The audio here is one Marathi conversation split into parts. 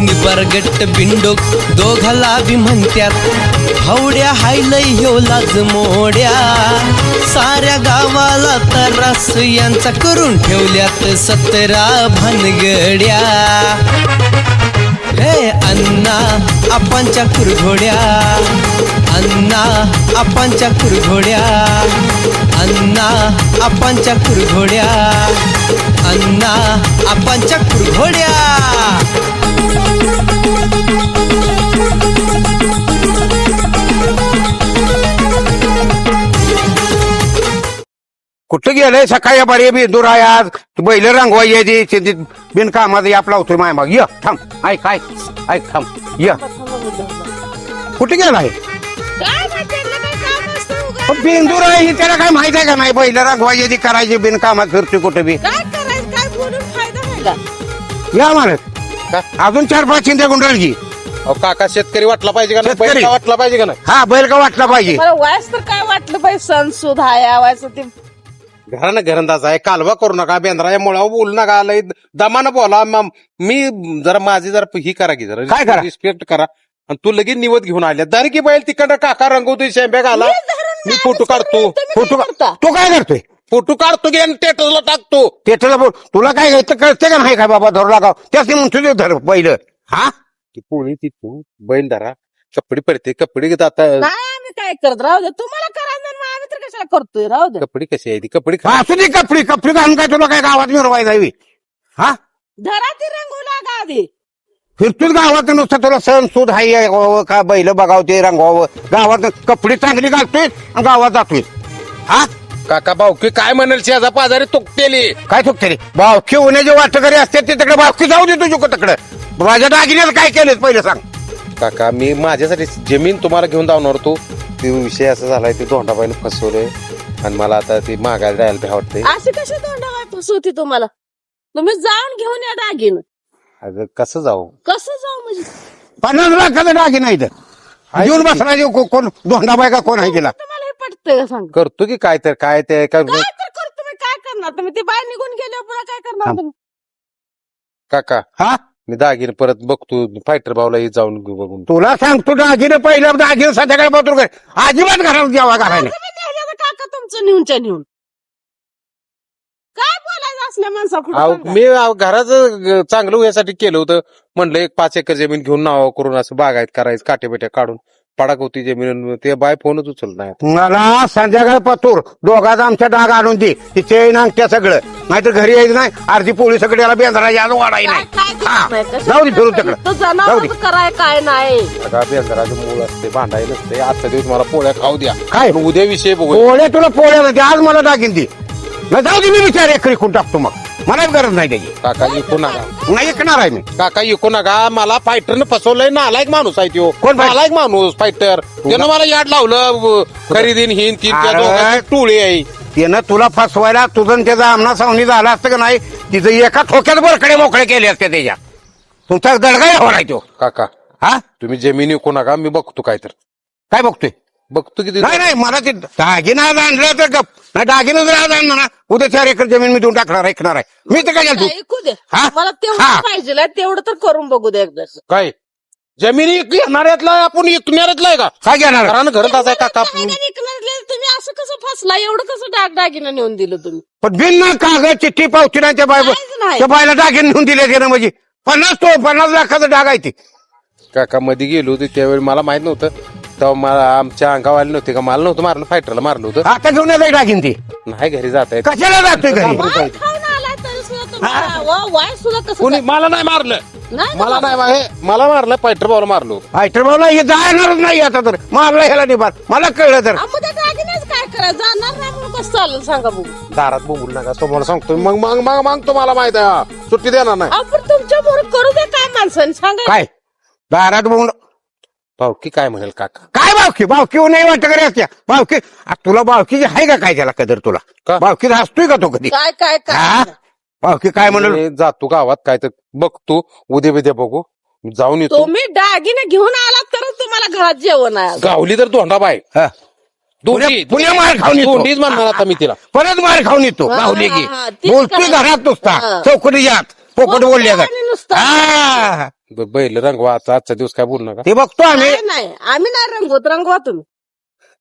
निबरगट्ट बिंडोक दोघाला बी म्हणत्यात हवड्या हायलय ह्यो लाज मोड्या साऱ्या गावाला तरास यांचा करून ठेवल्यात 17 भानगड्या हे अण्णा आपांच्या कुरघोड्या अण्णा आपांच्या कुरघोड्या अण्णा आपांच्या कुरघोड्या अण्णा आपांच्या कुरघोड्या कुठं गेलंय सकाळी बरे बेंदूर आहे आज बैल रंगवायची बिनकामाचा आपला होतोय माय माग य थांब ऐक ऐक ऐक थांब य कुठे गेलाय बेंदूर आहे ही त्याला काय माहित आहे का नाही बैल रंगवायची करायची बिनकामात फिरते कुठे बी या म्हणत अजून 4-5 चिंध्या गुंडाळगी काका शेतकरी वाटला पाहिजे का नाही शेतकरी. बैल का वाटला पाहिजे का नाही हा बैल का वाटला पाहिजे वयस तर काय वाटलं पाहिजे सण सुद्धा यावायचं ते घरानं घरंदाज आहे कालवा करू नका बेंद्राच्या मुळावर बोलू नका लय दमानं बोला मी जरा माझी जरा ही करा की जरा काय करा? रिस्पेक्ट करा आणि तू लगेच निवत घेऊन आल्या दर की बैल तिकडं काका रंगवतोय शेंब्या घाला मी फोटो काढतो फोटो तो काय करतोय फोटो काढतो की आणि स्टेटसला टाकतो त्याला बोल तुला काय घ्यायचं कळते का नाही काय बाबा धरला गाव त्याच म्हणतो धर बैल हा ती पोळी तिथून बैल धरा कपडे पडते कपडे आता नाही आम्ही काय करत राहू दे तुम्हाला करायचं नाही, मग आम्ही तर कशाला करतोय राहू दे कपडे कशी आहे ती कपडे असू दे कपडी घालून काय तुला काय गावात मिरवाय जावी हा धरा ती रंगू लागा आधी फिरतोच गावात नुसतं तुला सण सूद हाय का बैल बघावं ते रंगवावं गावात कपडे चांगली घालतोय आणि गावात जातोय हा काका भाऊकी काय म्हणेल शेजा पाजारी तुकतेली काय चुकते रे बावकी होण्याचे वाटकरी असते ते तिकडे बावकी जाऊ दे तुझ्या तिकडे माझ्या दागिन्याला काय केलं पहिलं सांग काका मी माझ्यासाठी जमीन तुम्हाला घेऊन जाणार होतो ते विषय असा झालाय ते धोंडाबाईने फसवलंय आणि मला आता ती मागायला जायला भ्या वाटतंय अशी कशी तोंडावाय फसवती तुम्हाला तुम्ही जाऊन घेऊन या दागिन अगं कसं जाऊ कसं जाऊ म्हणजे 50 लाखाचा दागिना इथं घेऊन बसला कोण धोंडाबाई का कोण आहे तिला तुम्हाला हे पटतंय का सांग करतो की काय तर काय ते काय तर करतो तुम्ही काय करणार तुम्ही ती बाय निघून गेल्यावर पुन्हा काय करणार तुम्ही काका हा मी दागिने परत बघतो फायटर भाऊला जाऊन बघून तुला सांगतो दागिने पहिलं दागिने संध्याकाळी बघतो काय अजिबात घरात जेव्हा घराने तुम्ही नेलं काका तुमचं नेऊनच्या नेऊन काय बोलायचं असल्या माणसा मी घराचं चांगलं होण्यासाठी केलं होतं म्हणलं एक 5 एकर जमीन घेऊन नाव करून असं बागायत करायचं काट्या काढून पडाक होती जमीन ते बाय फोनच उचलत नाही मला संध्याकाळी पतूर दोघांचा आमच्या डाग आणून दे तिचे नांगत्या सगळं नाहीतर घरी यायचं नाही अर्धी पोळी सगळी याला बेंद्राची आज वाढाय नाही जाऊ दे फिरून तिकडं जाऊ दे कराय काय नाही बेंदराचं मूळ असते भांडाय नसते आजच्या दिवस मला पोळ्या खाऊ द्या काय? पण उद्या विषय बघू पोळ्या तुला पोळ्या नाही आज मला दागिन दे नाही जाऊ दे मी विचार एकरी खून टाकतो मग मला गरज नाही त्याची काका इकू नका नाही ऐकणार आहे मी काका इकू नका मला फायटरनं फसवलंय नालायक माणूस आहे तो कोण fighter? नालायक माणूस फायटर त्यानं मला याड लावलं खरेदीन हिन तीन त्या अरे. दोघांची टोळी आहे त्यानं तुला फसवायला तुझं आणि त्याचा आमना सावनी झाला असतं का नाही तिचं एका ठोक्यात बरकडे मोकळे केले असते त्याच्या तुमचा दडगा यावर आहे तो काका हा तुम्ही जमीन विकू नका मी बघतो काय तर काय बघतोय बघतो किती नाही नाही मला ते दागिना आज आणलं तर गप नाही दागिना जर आज आणलं ना उद्या 4 एकर जमीन मी देऊन टाकणार ऐकणार आहे मी तर काय तू ऐकू दे हा? मला तेवढं हा. पाहिजे तेवढं तर करून बघू दे एकदा काय जमीन घेणाऱ्यातला आपण विकणाऱ्यातला आहे का काय घेणार घरानं घरात आहे काका तुम्ही असं कसं फसला एवढं कसं दागिना नेऊन दिलं तुम्ही पण बिन कागद चिठ्ठी पावती नाही त्या काहीच नाही. त्या बायला दागिने नेऊन दिले त्यानं म्हणजे 50 लाखाचं डाग आहे ते काका मध्ये गेलो होते त्यावेळी मला माहित नव्हतं तेव्हा मला आमच्या अंगावर आले नव्हते का मला नव्हतं मारलं फायटरला मारलं होतं आता घेऊन येतं दागिन ते नाही घरी जात आहे कशाला जातोय घरी मार खाऊन आलाय तरी सुद्धा तुम्हाला वाय सुद्धा कसं कोणी मला नाही मारलं नाही मला नाही मला मारलं फायटर भाऊला मारलो फायटर भाऊला हे जाणारच नाही आता तर मारला ह्याला निभार मला कळलं तर मग त्या दागिन्याच काय करायचं जाणार नाही म्हणून कसं चालेल सांगा बघू दारात बोलू नका समोर सांगतो मग मागतो मला माहित आहे सुट्टी देणार नाही आपण तुमच्या बरोबर करू दे काय माणसाने सांगा काय दारात बघून भाऊकी काय म्हणेल काका काय बावकी नाही वाटत करे असत्या बावकी तुला बावकी आहे का काय त्याला कदर तुला का? बावकी हसतोय का तो कधी काय काय हा? काय बावकी काय म्हणलं मी जातो गावात काय तर बघतो उद्या बघू जाऊन येतो तुम्ही दागिने घेऊन आलात तर तुम्हाला घरात जेवण आहे गावली तर धोंडाबाई हा. दोन्ही पुण्या मार खाऊन येतो दोन्हीच म्हणणार आता मी तिला परत मार खाऊन येतो हा, गावली हा, की हा, तीच बोलतोय करा. घरात नुसता हा. चौकटी यात पोपट बोलल्या आणि नुसतं. हा बैल रंगवा आजचा दिवस काय बोलू नका. ते बघतो आम्ही. नाही आम्ही नाही रंगवत, रंगवा तुम्ही.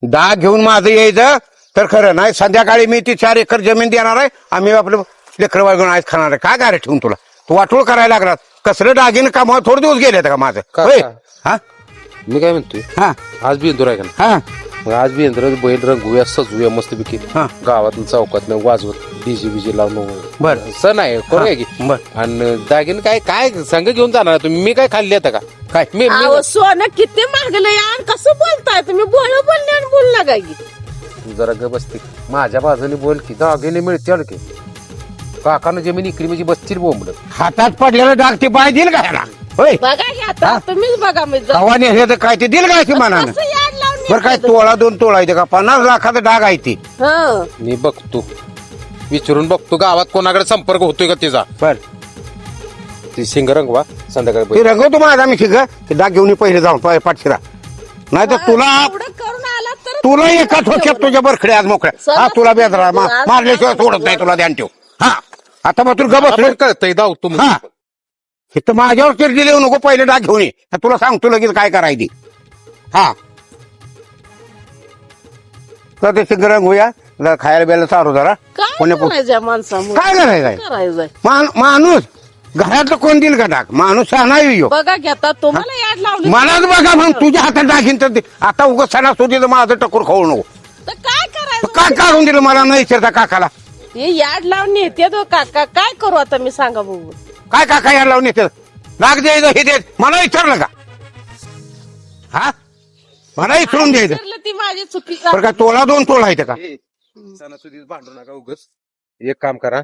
डाग घेऊन माझं यायचं तर खरं नाही. संध्याकाळी मी ती 4 एकर जमीन देणार आहे. आम्ही आपलं लेकरं वागून आज खाणार आहे. काय गाड्या ठेवून तुला तू वाटोळ करायला लागला. कसलं दागिने कामावर थोडे दिवस गेले का माझं? का- होय? का? हा मी काय म्हणतोय, हा आज बेंदूर आहे का नाही? हा मग आज बेंदूर बैल रंगूया, सजूया मस्तपैकी. हा. गावात चौकात वाजवत डीजे बीजे लावून. बर. सण आहे, करूया की. बर. आणि दागिने काय काय संघ घेऊन जाणार तुम्ही? मी काय खाल्ली आता का? काय मी अहो सोनं किती मागलंय आणि कसं बोलताय तुम्ही? बोलणे आणि बोल नका की. तू जरा ग बसते माझ्या बाजूने बोल की. दागिने मिळतील की. काकानं जमीन इकडे म्हणजे बसतील बोंबलं. हातात पडलेलं डाग ते बाय देईल का ह्याला? होय बघा की आता तुम्हीच बघा मी हवाने हे तर काय ते देईल का अशी मनानं? कसं याड लावून बरं काय नेताय तोळा 2 तोळा येते का? 50 लाखाचा डाग आहे ती. हं. मी बघतो, विचारून बघतो गावात कोणाकडे संपर्क होतोय का तिचा. बर ती शिंग रंगवा संध्याकाळी ते बैल. रंगवतो माझा मी शिक ते डाग घेऊन ये पहिले जाऊन पाठशिरा. नाही तर तुला एवढं करून आला तर तुला एका ठोक्यात तुझ्या बरखड्या आज मोकळ्या. हा तुला बेदरा मारल्याशिवाय सोडत नाही तुला ध्यान ठेव. हा आता मग तुला गबस आपण कळतंय जाऊ तुम्ही. हा इथं माझ्यावर किरडी देऊ नको. पहिले डाग घेऊन ये. तुला सांगतो लगेच काय करायची. हा तर ते शिंग रंगूया. जरा खायला बियायला चालू जरा. काय कोणी करायचं या माणसामुळे? काय करायचंय? करायचंय माणूस घरातलं कोण देईल का डाग? माणूस शहाणा येऊ. बघा की आता तुम्हाला याड लावली मलाच बघा मग तुझ्या हातात दाखीन तर दे. आता उगाच सणासुदीचं माझं टकोर खाऊ नको. तर काय करायचं? काय काढून दिलं मला नाही विचारता काकाला? हे याड लावून नेते तो काका. काय करू आता मी सांगा बघू. काय काका यायला लावून येते? डाग द्यायचं हे द्यायचं मला विचारलं का? हा मला विचारून द्यायचं. विचारलं ती माझी चुकी बरं काय तोळा 2 तोळा येते का? सणासुदीत भांडू नका उगच. एक काम करा,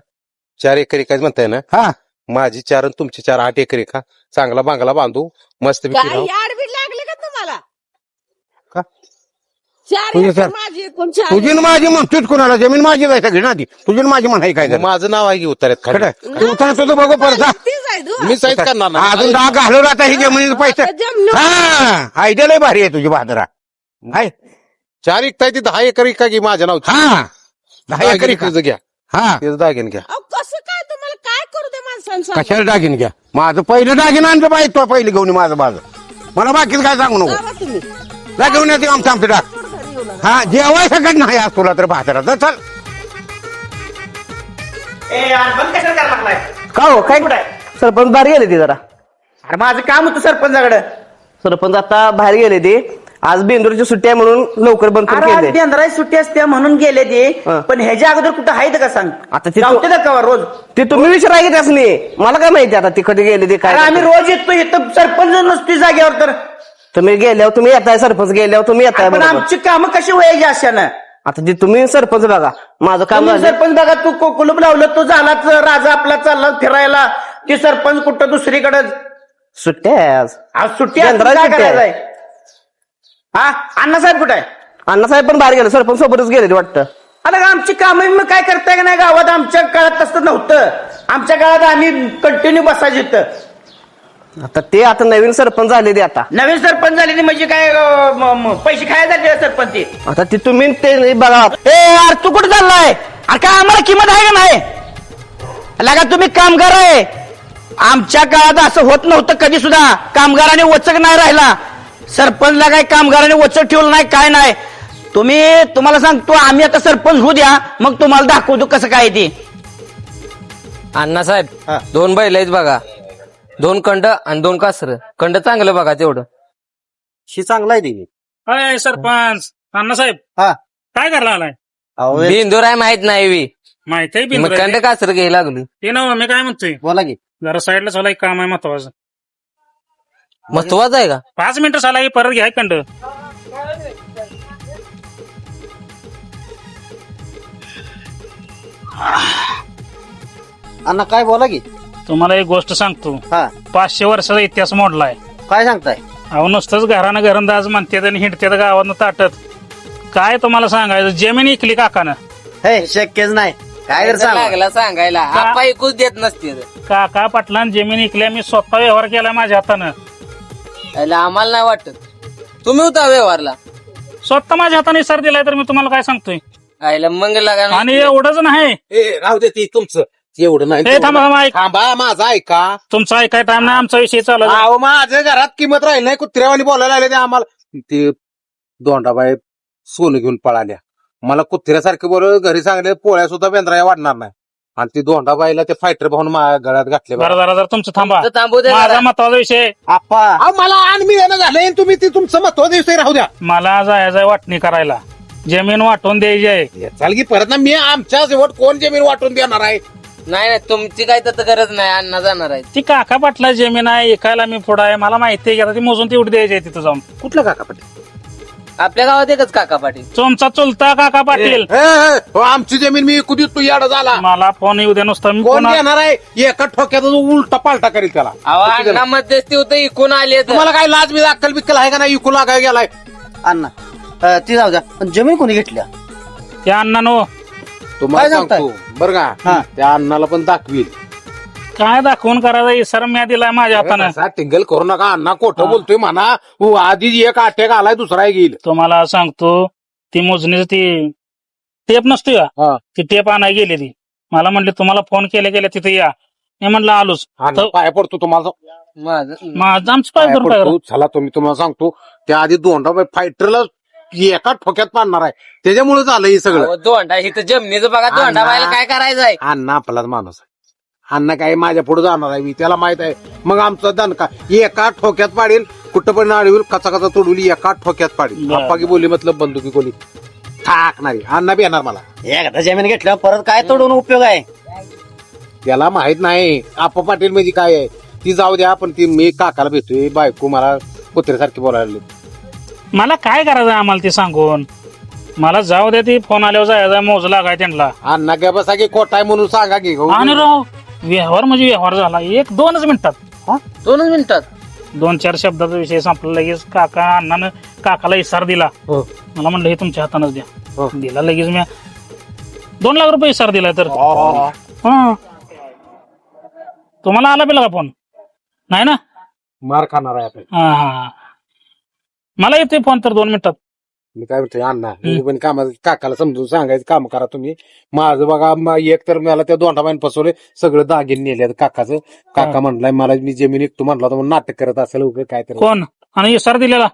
4 एकर काय म्हणताय ना, हा माझी 4 आणि तुमची 4, 8 एकर का चांगला बांगला बांधू मस्त काय याड बीड लागले का तुम्हाला? का? 4 तुझी एकर सर- माझी एकूण 4 तुझी न माझी म्हणतोच कोणाला? जमीन माझी जायचं घे ना ती. तुझी न माझी म्हणाय काय झालं? माझं नाव आहे की उतार्यात खाली. खरं तू उतर तुझं बघू परत जा. तीच आहे तू. मी साईज करणार ना. अजून डाग घालवलं आता ही जमिनीचे पैसे. आता जमलं. हा आयडिया लय भारी आहे तुझी बहादरा. हाय 4 एकताय ती 10 एकर का की माझ्या नाव हा 10 एकर का? घ्या. हा तेच दागिने घ्या. अहो, कसं काय तुम्हाला काय करू दे माणसानं सांगा. कशाला दागिने घ्या? माझं पहिलं दागिनं आणलं पाहिजे. तो पहिले घेऊन ये माझं मला बाकीच काय सांगू नको. जावा तुम्ही. जा घेऊन येते आमचं आमचं डाग. सोड घरी येऊ नका. हा जेवाय सगळं नाही आज तुला तर बहादरा. चल बंद कशाला करायला लागलाय? का हो काय कुठं आहे? सरपंच बाहेर गेले ते जरा. अरे माझं काम होतं सरपंचाकडे. सरपंच आता बाहेर गेले ते. आज बेंदूरची सुट्टी आहे म्हणून लवकर बंद करून अरे आज केले. बेंद्राची सुट्टी असते म्हणून गेले ते. हं. पण ह्याच्या अगोदर कुठं आहेत का सांग? आता ते जाऊते ना का रोज? ते तुम्ही विचारा की त्यासनी. मला काय माहिती आता तिकडे गेले ते काय. अरे आम्ही रोज येतो इथं सरपंच नसतो जागेवर तर. तुम्ही गेल्यावर तुम्ही येताय, सरपंच गेल्यावर तुम्ही येताय पण बरोबर. आमची कामं कशी व्हायची अशानं? आता ते तुम्ही सरपंच बघा, माझं काम तुम्ही झालं. सरपंच बघा तू कुलूप लावलं तो झालाच राजा आपला चालला फिरायला. ते सरपंच कुठं दुसरीकडे सुट्ट्या आहे आज. आज सुट्टी आहे, बेंद्राची काय सुट्टी आहे. करायचंय? हा अण्णासाहेब कुठे आहे? अण्णासाहेब पण बाहेर गेले, सरपंच सोबतच गेले ते वाटतं. अरे आमची कामं मग काय करताय का नाही गावात? आमच्या काळात तसं नव्हतं. आमच्या काळात आम्ही कंटिन्यू बसायचं इथं. आता ते आता नवीन सरपंच झाले ते आता. नवीन सरपंच झाले ते म्हणजे काय पैसे खायला जाते सरपंच ते. आता ते तुम्ही ते बघा. ए यार तू कुठे चाललाय? अरे काय आम्हाला किंमत आहे का नाही? लगा तुम्ही कामगार आहे. आमच्या काळात असं होत नव्हतं कधी सुद्धा. कामगाराने वचक नाही राहिला. सरपंचला काय कामगाराने वचक ठेवलं नाही, काय नाही. तुम्हाला सांगतो आम्ही आता सरपंच होऊ द्या, मग तुम्हाला दाखवतो कसं काय ते. अण्णासाहेब 2 बैल आहेत बघा, 2 कंड आणि 2 कासर. कंड चांगलं बघा तेवढं. शी चांगला आहे ते. अय सरपंच अण्णासाहेब, हा. काय करायला आलाय? बिंदूर आहे माहित नाही बी. माहित आहे मग बिंदू कंड कासर घ्यायला लागलो. ते ना मी काय म्हणतोय, बोला की. जरा साईडला चाला, एक काम आहे महत्वाचं. महत्वाचं आहे का? 5 मिनिटं चाला की परत घ्या कंड. अण्णा काय बोला की. तुम्हाला एक गोष्ट सांगतो, हा 500 वर्षाचा इतिहास मोडलाय. काय सांगताय? अहो नुसतंच घरानं घरंदाज म्हणतात आणि हिंडतात गावानं ताटत. काय तुम्हाला सांगायचं, जमीन इकली काकानं. हे शक्यच नाही. काय लागला सांगायला, आपा ऐकूच देत नसते. काका पाटलान जमीन इकल्या, मी स्वतः व्यवहार केला माझ्या हातानं. आम्हाला नाही वाटत. तुम्ही होता व्यवहारला. स्वतः माझ्या हाताने सर दिलाय, तर मी तुम्हाला काय सांगतोय. आईला मंग लागा. आणि एवढंच नाही, ए राहू दे ती तुमचं एवढं नाही ए, थांबा, थांबा, ऐक. थांबा माझा ऐका तुमचा ऐकाय टाइम नाही आमचा विषय चालू आहे. अहो माझ्या घरात किंमत राहील नाही कुत्र्यावानी बोलायला आले ते आम्हाला ते दोंडाबाई सोनं घेऊन पळाल्या मला कुत्र्यासारखे बोल घरी सांगले पोळ्या सुद्धा बेंद्राया वाढणार नाही आणि ती दोंडाबाईला ते फायटर भाऊन माझ्या गळ्यात घातले बरं जरा तुमचं थांबा. तुमचं थांबू दे माझा जरा. महत्वाचा विषय आप्पा अहो मला आणि मी येणं झालंय तुम्ही ते तुमचं महत्वाचा दिवस राहू द्या मला जायचंय वाटणी करायला, जमीन वाटून द्यायची आहे. चाल की परत ना मी आमच्या शेवट कोण जमीन वाटून देणार आहे नाही नाही तुमची काय तर गरज नाही अण्णा जाणार आहे. ती काका पाटला जमीन आहे, एकायला मी पुढं आहे, मला माहिती आहे की आता ती मोजून तेवढी द्यायची आहे तिथं जाऊन. कुठलं काका पाटील आपल्या गावात एकच काका पाटील. तुमचा चुलता काका पाटील. हो, आमची जमीन मी कुठे तू याड झाला मला फोन येऊ द्या नुसता, मी कोण पुन्हा देणार आहे एका ठोक्यात उलटा पालटा करील त्याला अहो अण्णा मध्यस्थी होतं इकून आले तर. तुम्हाला काय लाज बी अक्कल बिक्कल आहे का नाही इकू लागाय गेलाय अण्णा ती जाऊ द्या पण जमीन कोणी घेतल्या त्या अण्णानो तुम्हाला काय सांगताय? सांगतो बरं का हा. त्या अण्णाला पण दाखवील काय दाखवून करायचा इसारा मी दिलाय माझ्या हातानं. असा टिंगल करू नका अण्णा खोटं बोलतोय म्हणा आधी एक अटॅक आलाय दुसरा घेईल तुम्हाला सांगतो ती मोजणीच ती टेप नसतो हा. का, ती टेप आणाय गेली ती. मला म्हणले तुम्हाला फोन केले तिथे या. मी म्हणलं आलोच. अण्णा, पाया पडतो तुम्हाला माझं आमचं पाय पाया धरून काय पडतो चला तुम्ही तुम्हाला सांगतो त्या आधी दोंडा फायटरला एका ठोक्यात पाडणार आहे त्याच्यामुळे झालं हे सगळं अहो, दोंडा इथं जमिनीचं बघा दोंडा व्हायला काय करायचंय. अण्णा आपलाच माणूस आहे अण्णा काय माझ्या पुढे जाणार आहे मी त्याला माहित आहे मग आमचा दणका एका ठोक्यात पाडील कुठं पण अडवील कचा कचा तोडवली एका ठोक्यात पाडील बरं. आप्पा की बोली मतलब बंदुकी गोली ठाकणारी अण्णा बी येणार मला एकदा जमीन घेतल्यावर परत काय तोडून उपयोग आहे त्याला माहित नाही आप्पा पाटील म्हणजे काय आहे ती जाऊ द्या पण ती मी काकाला भेटतोय बायको मला कुत्र्यासारखी बोलायला लागली. मला काय करायचं आम्हाला ते सांगून. मला जाऊ द्या, ती फोन आल्यावर जायचा मोज लागाय त्यांना. अण्णा काय बसा की खोटा आहे म्हणून सांगा की हो. आणि राव व्यवहार म्हणजे व्यवहार झाला 1-2 मिनिटात. 2 मिनिटात 2-4 शब्दाचा विषय संपला. लगेच काका अण्णानं काकाला इसार दिला. हो. मला म्हणलं हे तुमच्या हातानच द्या. हो. दिला लगेच मी 2 लाख रुपये इसार दिलाय तर. हा. तुम्हाला आला बिला का फोन नाही ना. मार खाणार आहे आपण हा. मला येते फोन तर 2 मिनिटात. मी काय म्हणतोय अण्णा मी पण काकाला समजून सांगायचं काम करा तुम्ही माझं बघा एक तर मला त्या दोंडाबाईन फसवले सगळं दागिने नेले काकाचं काका म्हणलाय मला मी जमीन विकतो म्हणला होता म्हणून नाटक करत असेल उगा काय तर कोण आणि इसार दिलेला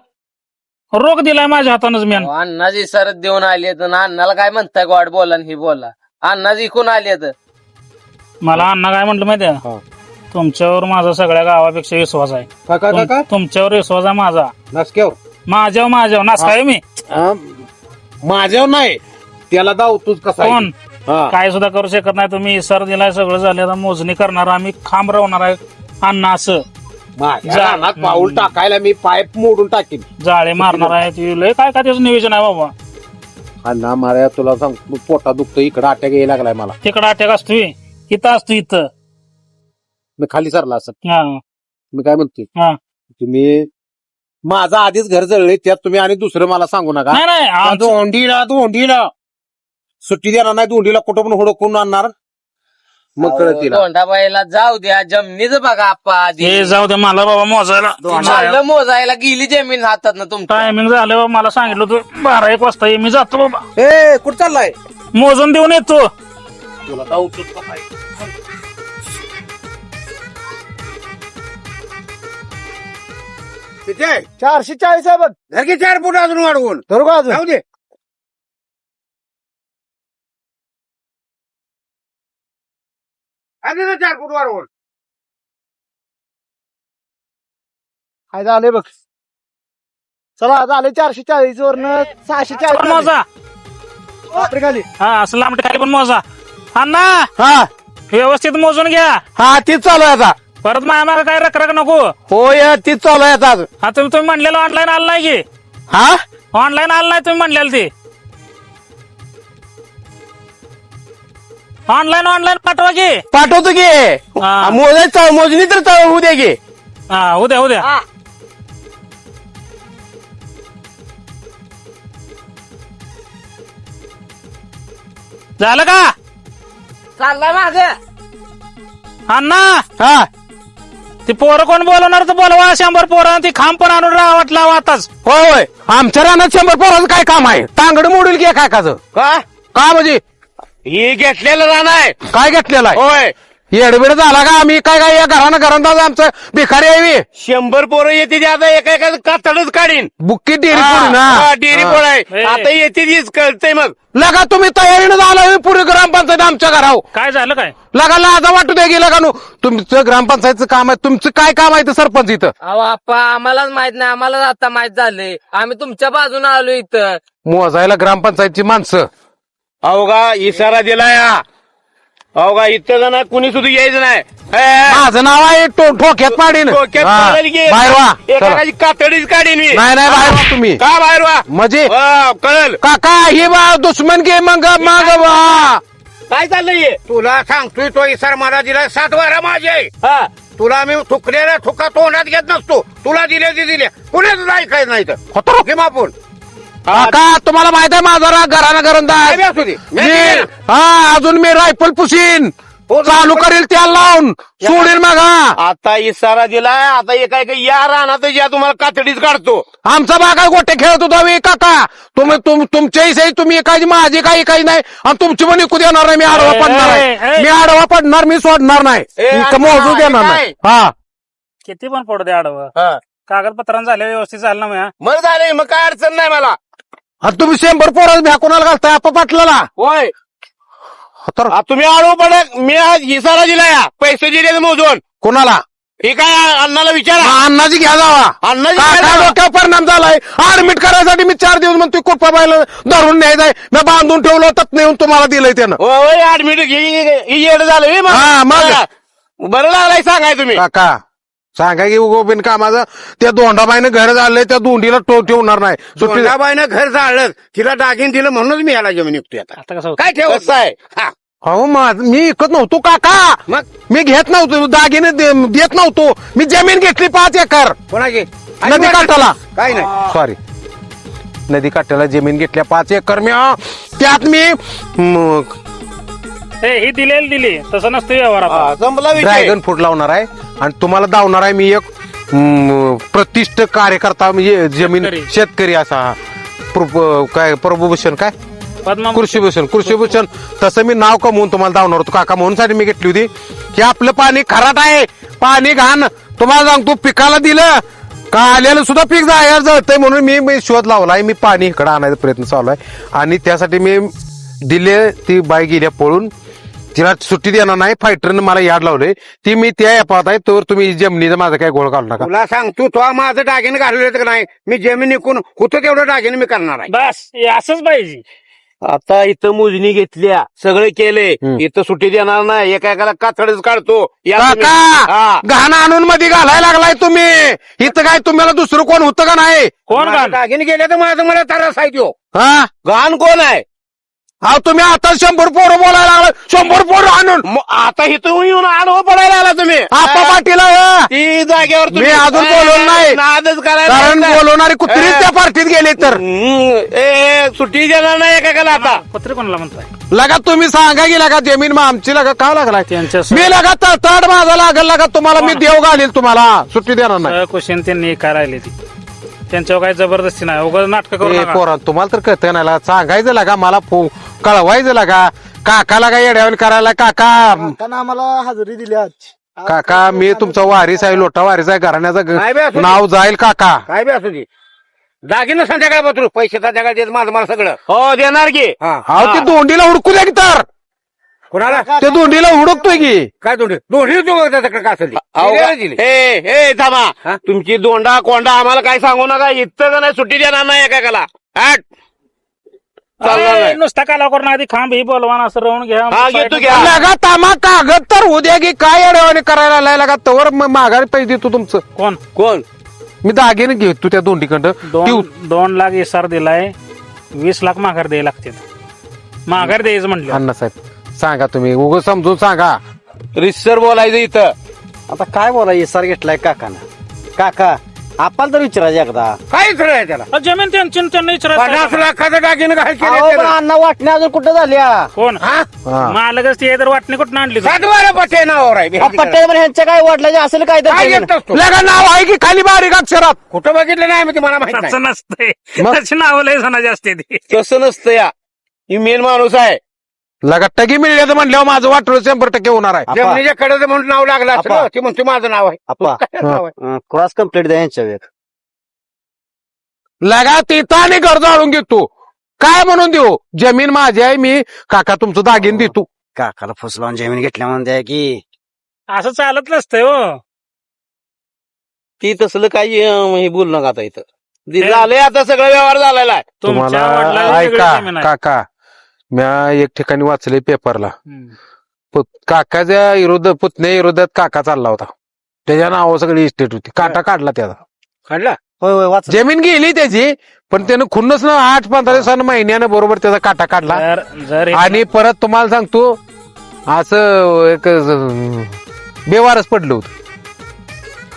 रोख दिलाय माझ्या हातानच मी. अहो, अण्णाच इसारत देऊन आले तर अण्णाला काय म्हणताय गॉड बोला आणि ही बोला अण्णाच इकून आले तर. मला अण्णा काय म्हटलं माहितीये का? हा. तुमच्यावर माझा सगळ्या गावापेक्षा विश्वास आहे. काका काका तुमच्यावर विश्वास आहे माझा. नसक्यावर माझ्यावर नाचकाय मी माझ्यावर नाही त्याला दाव तूच कसा कोण हा. काय सुद्धा करू शकत नाही. तुम्ही इसार दिलाय सगळं झालं आता मोजणी करणार आम्ही खांब राहणार आहे. अण्णा असं माझ्या रानात पाऊल टाकायला मी पाईप मोडून टाकीन जाळे मारणार आहे. ती लय काय त्याचं नियोजन आहे बाबा. अण्णा मारा तुला सांग पोटा दुखतो इकडे अटॅक यायला लागलाय मला तिकडं अटॅक असतोय इथं असतो इथं. मी खाली सरला असं हा. मी काय म्हणते हा. तुम्ही माझं आधीच घर जळले त्यात तुम्ही आणि दुसरं मला सांगू नका नाही नाही आमचं- दोंडीला सुट्टी देणार नाही दोंडीला कुठं पण हुडकून आणणार मग कळत तिला दोंडाबाईला जाऊ द्या जमिनीचं बघा आप्पा आधी. हे जाऊ दे मला बाबा मोजायला. चाललं मोजायला गेली जमीन हातात ना तुमच्या. टायमिंग झालं बाबा. मला सांगितलं होतं 12-1 वाजता ये. मी जातो बाबा ए कुठं चाललाय मोजून देऊन येतो. तुला जाऊ शकतो काय? किती आहे? 440 आहे बघ धर की 4 फूट अजून वाढवून धरू का अजून जाऊ दे अजून 4 फूट वाढवून काय झाले बघ चला झाले 440 वरनं 640 मोजा. वापरे खाली हा असं लांबट खाली पण मोजा. अण्णा हा व्यवस्थित मोजून घ्या. हा तीच चालू आहे आता परत माझ्या मागे काय रखरख नको. होय तीच चालू आहे आता हा तुम्ही म्हणलेलं ऑनलाईन आलं नाही की. हा ऑनलाईन आलं नाही तुम्ही म्हणलेलं ते. ऑनलाईन पाठवा की. पाठवतो की हा. मोजणी तर होऊ दे की हा उद्या झालं का चाललाय मागे अण्णा. हा ती पोरं कोण बोलवणार तर बोलवा 100 पोरं. ती खांब पण आणून वाटला आताच. होय होय आमच्या रानात 100 पोराचं काय काम आहे तांगड मोडून घ्या काकाचं का का म्हणजे ही घेतलेलं रान आहे. काय घेतलेला आहे होय, येडबिड झाला का आम्ही काय काय या घरानं घरांदाज आमचं भिकारी यावी 100 पोरं येते ते आता एका एका कातडच काढीन. बुक्की डेअरी पोरी ना डेअरी पोळ आहे. हे. आता येते तीच कळतंय मग. लगा तुम्ही तयारीनं झाला पुरी ग्रामपंचायत आमच्या घराव काय झालं काय लगा लाजा वाटू द्या गेला का नु तुमचं ग्रामपंचायतचं काम आहे तुमचं काय काम आहे ते सरपंच इथं अहो आप्पा आम्हालाच माहित नाही आम्हालाच आता माहित झालंय आम्ही तुमच्या बाजूने आलो इथं. मोजायला ग्रामपंचायतची माणसं अवघा इशारा दिलाय हा. अवघा इथं ना कुणी सुद्धा यायचं नाही. माझं नाव आहे ठोक्यात पाडीन डोक्यात हा, पाडायला घे. बाहेर वा चला. एकाची कातडीच काढीन मी. नाही नाही बाहेर वा तुम्ही का बाहेर वा म्हणजे कळल काका ही बा दुश्मन घे मग मग वा काय चाललंय. तुला सांगतोय तो इसार मला दिला 7 वारा माझे. तुला मी थुकलेला थुका तोंडात घेत नसतो. तुला दिले ते दिले कुणाच ऐकायचं नाही तर होतो घे मापून. काका तुम्हाला माहित आहे माझा घरानं काय घरंदाज बी असू दे. मी मी दिले. हा अजून मी रायफल पुशीन हो, चालू करील त्याला लावून सोडील मग हा आता इशारा दिलाय. आता एका एका या रानात ज्या तुम्हाला कातडीच काढतो. आमचा बागा गोटे खेळत होता वे काका तुमच्या हिसाई तुम्ही एकाची माझी काही काही नाही आणि तुमची पण इकू देणार नाही मी आडवा पडणार आहे मी आडवा पडणार मी सोडणार नाही अण्णा, मोजू देणार हे नाही हा किती पण पडू दे आडवं कागदपत्रांना झाले व्यवस्थित झालं ना म्या मग झालंय मग काय अडचण नाही मला. आणि तुम्ही 100 पोराला भ्या कोणाला घालताय आपा पाटलाला होय तर तुम्ही आळू पडत मी आज इशारा दिलाय पैसे दिले मोजून. कोणाला हे काय अण्णाला विचारा. अन्नाची घ्या जावा अण्णाची काका घ्या जावा. डोक्यावर परिणाम झालाय ऍडमिट करायसाठी मी 4 दिवस म्हणतो कुप्पाबाईला धरून न्यायचंय मी बांधून ठेवलं तत नेऊन तुम्हाला दिलंय त्यानं होय ऍडमिट येड झालं हे मग. हा, मग. हा. बरं लागलाय सांगाय तुम्ही. काका सांगा की उगोबिन कामाचं त्या दोंडाबाईनं घर झालंय त्या दोंडीला ठेवणार नाही सुट्टी सुट्टीबाईनं घर जाळलं तिला दागिन दिलं म्हणूनच मी याला जमीन निघतोय आता. आता कसं होतं काय ठेव कसं आहे हा. हो मी इकत नव्हतो काका मग मी घेत नव्हतो दागिने देत नव्हतो मी जमीन घेतली 5 एकर कोणाची नदी काठाला काय नाही. सॉरी नदी काठाला जमीन घेतल्या 5 एकर मी त्यात मी ही दिली तसं नसतं व्यवहार आता. हा, संपला विषय. ड्रॅगन फ्रूट लावणार आहे आणि तुम्हाला दावणार आहे मी एक प्रतिष्ठ कार्यकर्ता म्हणजे जमीन शेतकरी. शेतकरी असा हा. काय प्रभूभूषण काय पद्मा कृषीभूषण तसं मी नाव कमवून तुम्हाला दावणार होतो काका म्हणून साठी मी घेतली होती की आपलं पाणी खराट आहे पाणी घाण तुम्हाला सांगतो पिकाला दिलं का आलेलं सुद्धा पीक जायला जळतंय म्हणून मी शोध लावलाय मी पाणी इकडे आणायचा प्रयत्न चालू आहे आणि त्यासाठी मी दिले ती बाई गेल्या पळून तिला सुट्टी देणार नाही फायटरनं मला याड लावलंय ती मी त्या पाहत आहे तर तुम्ही जमिनीचा माझा काय गोळ काढू नका तुला सांगतो तो माझं दागिने घालवलं का नाही मी जमीन विकून होतं तेवढं दागिने मी करणार आहे. बस हे असंच पाहिजे. आता इथं मोजणी घेतल्या सगळे केले इथं सुट्टी देणार नाही एका एकाला कातडच काढतो या तुम्ही. काका हा. घाण आणून मध्ये घालायला लागलाय तुम्ही इथं काय तुम्हाला दुसरं कोण होतं का नाही कोण माझं घाल दागिने गेले तर माझं मला त्रास आहे त्यो. हा घाण कोण आहे. अहो तुम्ही आता 100 पोरं बोलायला लागला 100 पोरं आणून मग आता इथं येऊन आडवं पडायला आला तुम्ही आपा पाटील आहे. ती जागेवर मी अजून बोलवलं नाही. नादच करायला कारण नाही. बोलवणारी कुत्रीच त्या पार्टीत गेले तर सुट्टी देणार नाही एकाला आता. पत्र कोणाला म्हणताय लगा तुम्ही सांगा की लगा जमीन मग आमची लगा का लागलाय त्यांच्या मी लगा तड माझा लागल लगा तुम्हाला मी देव घालील तुम्हाला सुट्टी देणार नाही क्वेश्चन त्यांनी काय राहिले ती त्यांच्यावर काही जबरदस्ती नाही उगाच नाटक करू ए, नका. पोरां तुम्हाला तर कळतं नाही लगा सांगायचं लगा मला कळवायचं लगा काकाला काय येड्यावर करायला काका आम्हाला हजेरी दिली आज काका मी तुमचा वारीस आहे लोटा वारीस आहे काय बे घराण्याचं असू दे. नाव जाईल काका काय बी असू दे दागिनं संध्याकाळ पत्रू पैसे संध्याकाळ देत माझं मला सगळं हो देणार की अहो ते दोंडीला हुडकू द्या की तर कुणाला ते दोंडीला हुडकतोय की काय दोन्ही दोन्ही का असेल हे थांबा तुमची दोंडा कोंडा आम्हाला काय सांगू नका इथं का नाही सुट्टी देणार नाही एकाला हट चालणार अरे, नाही. नुसता काला करून आधी खांब ही बोलवा असं राहून घ्या हा, घेतो घ्या. लगा तामा कागद तर उद्या की काय येड्यावाने करायला आलाय लगा तवर माघारी पैसे देतो तुमचं कोण कोण मी दागिने घेतो त्या दोंडीकडं ती 2 लाख इसार दिलाय 20 लाख माघार द्यायला लागते माघार द्यायचं म्हटलं अण्णासाहेब सांगा तुम्ही उगं समजून सांगा रिसर बोलायचं इथं आता काय बोला इसार घेतलाय काकानं काका आपल्याला तर विचारायचं एकदा काय खरं आहे त्याला जमीन त्यांची त्यांना 50 विचारायचं लाखाचं दागिनं काय अहो, पण केलं अण्णा वाटण्या अजून कुठं झाल्या कोण हा. मालकच ते तर वाटणी कुठं आणली तू? 7 बारा पट्टे नावावर आहे पट्ट्या ह्यांच्या काय वाटल्याचे असेल काय काय तर घेत असतो लगा नाव आहे की खाली बारीक अक्षरात कुठं बघितलं नाही मी मला माहित तसं नाही नसतंय मग? त्याची नावं लय जणांची असते ती तसं नसतं या ही मेन माणूस आहे लगा टगी मिळले तर म्हणल्यावर माझं वाटलं 100% होणार आहे. जमिनीच्या कडे म्हणून नाव लागलं आपा. असं ते म्हणते माझं नाव आहे आप्पा काय नाव आहे? क्रॉस कंप्लीट द्या यांच्या वेळ लगा तिथं आणि घर जाळून घेतो. काय म्हणून देऊ? जमीन माझी आहे, मी काका तुमचं दागिन देतो. काकाला फुस लावून जमीन घेतल्या म्हणून द्या की असं चालत नसतंय हो. ती तसलं काही हे बोल नका आता इथं झालंय आता सगळा व्यवहार झालेला आहे. तुमच्या तुम्हाला वडिलांची वेगळी ऐका जमीन आहे. काका, म्या एक ठिकाणी वाचले पेपरला, हम्म. काकाच्या विरोधात, पुतण्या विरोधात काका चालला होता. त्याच्या नावावर सगळी इस्टेट होती. काटा काढला त्याचा. काढला होय होय वाच जमीन गेली त्याची, पण त्यानं खुन्नच ना 8-15 दिवसानं महिन्यानं बरोबर त्याचा काटा काढला. जर आणि परत तुम्हाला सांगतो असं एक बेवारच पडलं होतं.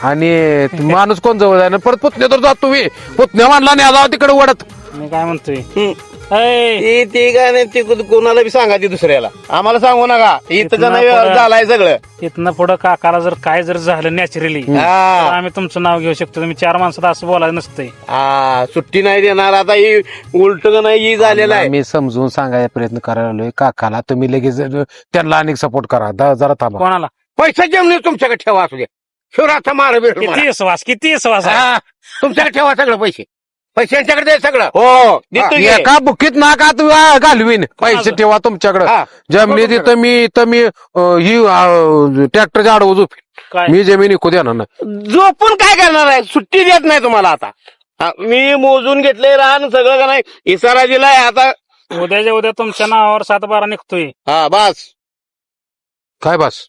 आणि माणूस कोण जवळ आहे ना, परत पुतण्या तर जातो मी, पुतण्या मानला नाही जावा तिकडे वडत. मी काय म्हणतोय ऐ, ती काय नाही ती कोणाला बी सांगा ती दुसऱ्याला, आम्हाला सांगू नका. इथं इथनं व्यवहार पुढं- झालाय सगळं. इथनं पुढं काकाला जर काय जर झालं नॅचरली, हा आम्ही तुमचं नाव घेऊ शकतो. तुम्ही 4 माणसात असं बोलायचं नसतंय. हा, सुट्टी नाही देणार आता. ही उलट नाही ही झालेलं आहे. मी समजून सांगायचा प्रयत्न करायला लागलोय काकाला. तुम्ही लगेच त्यांना अनेक सपोर्ट करा. जरा थांबा. कोणाला? पैसा जमिनी तुमच्याकडे ठेवा असू द्या. शिवरात्र मार बिर किती विश्वास, किती विश्वास आहे. तुमच्याकडे ठेवा सगळं पैसे. पैसे यांच्याकडे द्या सगळं. हो देतो की. एका बुकीत नाका तू घालवीन. पैसे ठेवा तुमच्याकडे. हा. जमिनी तिथं मी ही ट्रॅक्टरच्या आडवं झोपीन. काय मी जमीन विकू देणार नाही. झोपून काय करणार आहे? सुट्टी देत नाही तुम्हाला आता. हा, मी मोजून घेतले रान सगळं का नाही, इसारा दिलाय आता. उद्याच्या उद्या तुमच्या नावावर 7-12 निघतोय. हा बस. काय बस?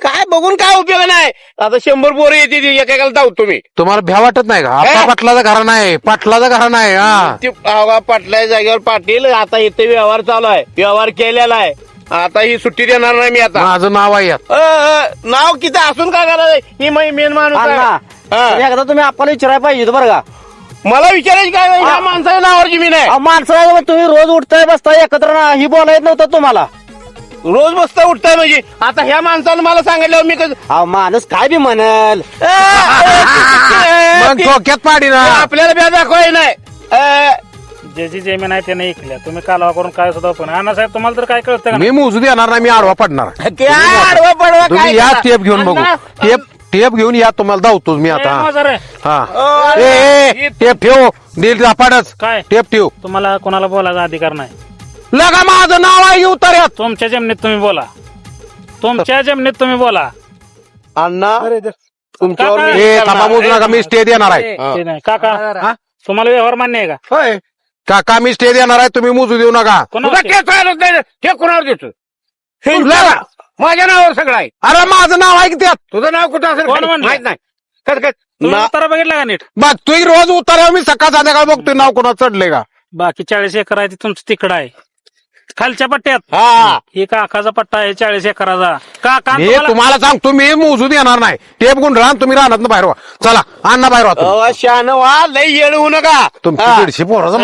काय बघून काय उपयोग नाही. आता 100 पोरं येते ती एकेकाला धावतो तुम्ही. तुम्हाला भ्या वाटत नाही का? आपला पाटलाचा घरा नाही, पाटलाचा घरा नाही. हा ती पाटल्या जागेवर पाटील आता इथे व्यवहार चालू आहे, व्यवहार केलेला आहे. आता ही सुट्टी देणार नाही मी आता. माझं नाव आहे यात. नाव किती असून काय करायचं? ही मेन माणूस आहे. अण्णा हा. एकदा तुम्ही आपल्याला विचारायला पाहिजे होतं बरं का. मला विचारायची काय ह्या माणसाच्या नावावर जमीन आहे. माणसाला तुम्ही रोज उठताय बसताय एकत्र ना ही बोलायचं नव्हतं तुम्हाला. रोज बसता उठताय म्हणजे आता ह्या माणसानं मला सांगितलं मी कसं अहो माणूस काय बी म्हणल. मग डोक्यात पाडी ना. आपल्याला ब्या दाखवाय नाही. ज्याची जमीन आहे त्याने ऐकल्या. तुम्ही कालवा करून काय सुद्धा पण अण्णासाहेब तुम्हाला तर काय कळतं का? मी मोजू देणार नाही. मी आडवा पडणार. काय आडवा पडवा तुम्ही काय या करा? टेप घेऊन बघू. अण्णा, टेप घेऊन या. तुम्हाला धावतो मी आता. माझा रे. हा अरे, ए टेप ठेव. नील झापाडच. काय टेप ठेव. तुम्हाला कोणाला बोलायचा अधिकार नाही. लगा माझं नाव आहे उतार्यात. तुमच्या जमिनीत तुम्ही बोला. तुमच्या जमिनीत तुम्ही बोला. अण्णा तुमच्यावर काका, मी ए करणार. थांबा मोजू नका. मी स्टे देणार आहे. ते नाही काका, तुम्हाला व्यवहार मान्य आहे का? होय काका मी स्टे देणार आहे. तुम्ही मोजू देऊ नका. कोणाला तुझा केस चालत नाही हे कुणावर देतो? तुला माझ्या नावावर सगळं आहे. अरे माझं नाव आहे की त्यात. तुझं नाव कुठं असेल कोण खाली? म्हणलं? माहित नाही. कर कर. तुम्ही उतारा बघितला का नीट? बघ तू रोज उतार्यावर मी सकाळ संध्याकाळ बघतोय नाव कोणाचं चढलंय का. बाकी 40 एकर आहे ती तुमचं तिकडं आहे खालच्या पट्ट्यात. हा ही काकाचा पट्टा आहे 40 एकराचा. काका मी तुम्हाला- तुम्हाला सांगतो मी मोजू देणार नाही. टेप गुंडळा तुम्ही राहणार बाहेर व्हा. चला अण्णा बाहेर व्हा तुम्ही. शान व्हा, लय येड होऊ नका. तुमची हा. 150 पोराचा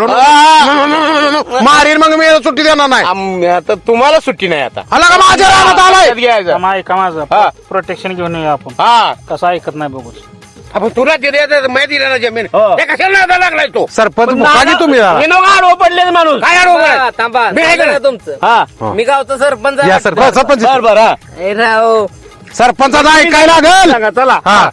हा. मारीन मग मी सुट्टी देणार नाही. आता तुम्हाला सुट्टी नाही आता. आला का माझ्या रानात आलाय. त्यात घ्यायचं. थांबा, ऐका माझं. हा. प्रोटेक्शन घेऊन येऊया आपण. हा कसं ऐकत नाही बघू. आपण तुला ते द्यायचं माहिती दिलं ना जमीन हो. ते कशाला नादा लागलाय तो सरपंच मुखाजी तुम्ही जरा. मी नका आडवं पडले माणूस. काय अडवं करायचं? थांबा मी आहे का? तुमचं. हा. मी गावचा सरपंच या सरपंच सरपंच बर बर हा. राव सरपंचाचा ऐकायला लागल. सांगा चला हा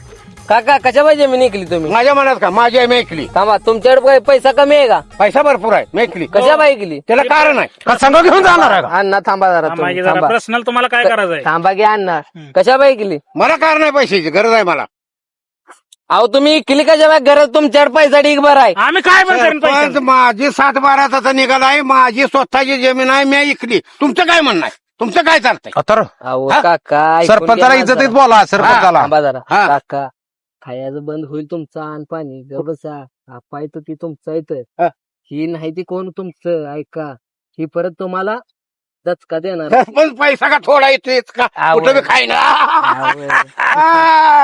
काका कशा पाहिजे मी निघली तुम्ही? माझ्या मनात का माझी आहे मी ऐकली थांबा तुमच्याकडे पैसा कमी आहे का? पैसा भरपूर आहे मी ऐकली कशा पाहिजे? त्याला कारण आहे का संघ घेऊन जाणार आहे का. अण्णा थांबा जरा थांबा, तुम्ही, जरा थांबा. पर्सनल तुम्हाला काय करायचं आहे? थांबा की अण्णा कशा पाहिजे? मला कारण आहे पैशाची गरज आहे मला अहो तुम्ही किली कशा गरज तुमच्याकडे पैसा ठीक बरं आहे. आम्ही काय पण करीन सरपंच, पैसे? माझी 7-12 निघाला आहे माझी स्वतःची जमीन आहे मी ऐकली तुमचं काय म्हणणं आहे तुमचं काय चालतंय तर अहो हा? काका ऐकून सरपंचाला घ्या इज्जतीत माझं. बोला सरपंचाला. थांबा जरा हा. काका खायचं बंद होईल तुमचं आणि पाणी गबसा पाय तर ती तुमचं येतं हा. ही नाही ती कोण तुमचं ऐका ही परत तुम्हाला दचका देणार. सरपंच पैसा का थोडा येतोच का आवय. कुठं बी खाईन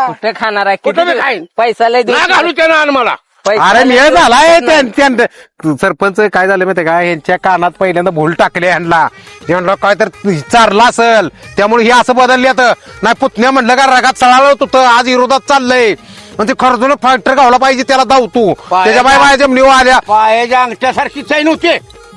कुठे खाणार आहे कुठं बी किती खाईन पैसा लय ना घालू त्यानं आण मला पैसा अरे लय हे देऊ झालाय शकत नाही. सरपंच काय झालं माहिती का यांच्या कानात पहिल्यांदा भूल टाकले ह्यांना. ते म्हणलं काय तर चारला असेल त्यामुळे हे असं बदलले नाही. पुतण्या म्हणलं का रगात चळावत होतं आज विरोधात चाललंय. म्हणजे खर्चून फॅक्टर गावला पाहिजे त्याला धाव तू त्याच्या बाय बाय जमिनीवर आल्या. पायाच्या अंगठ्यासारखी चैन होती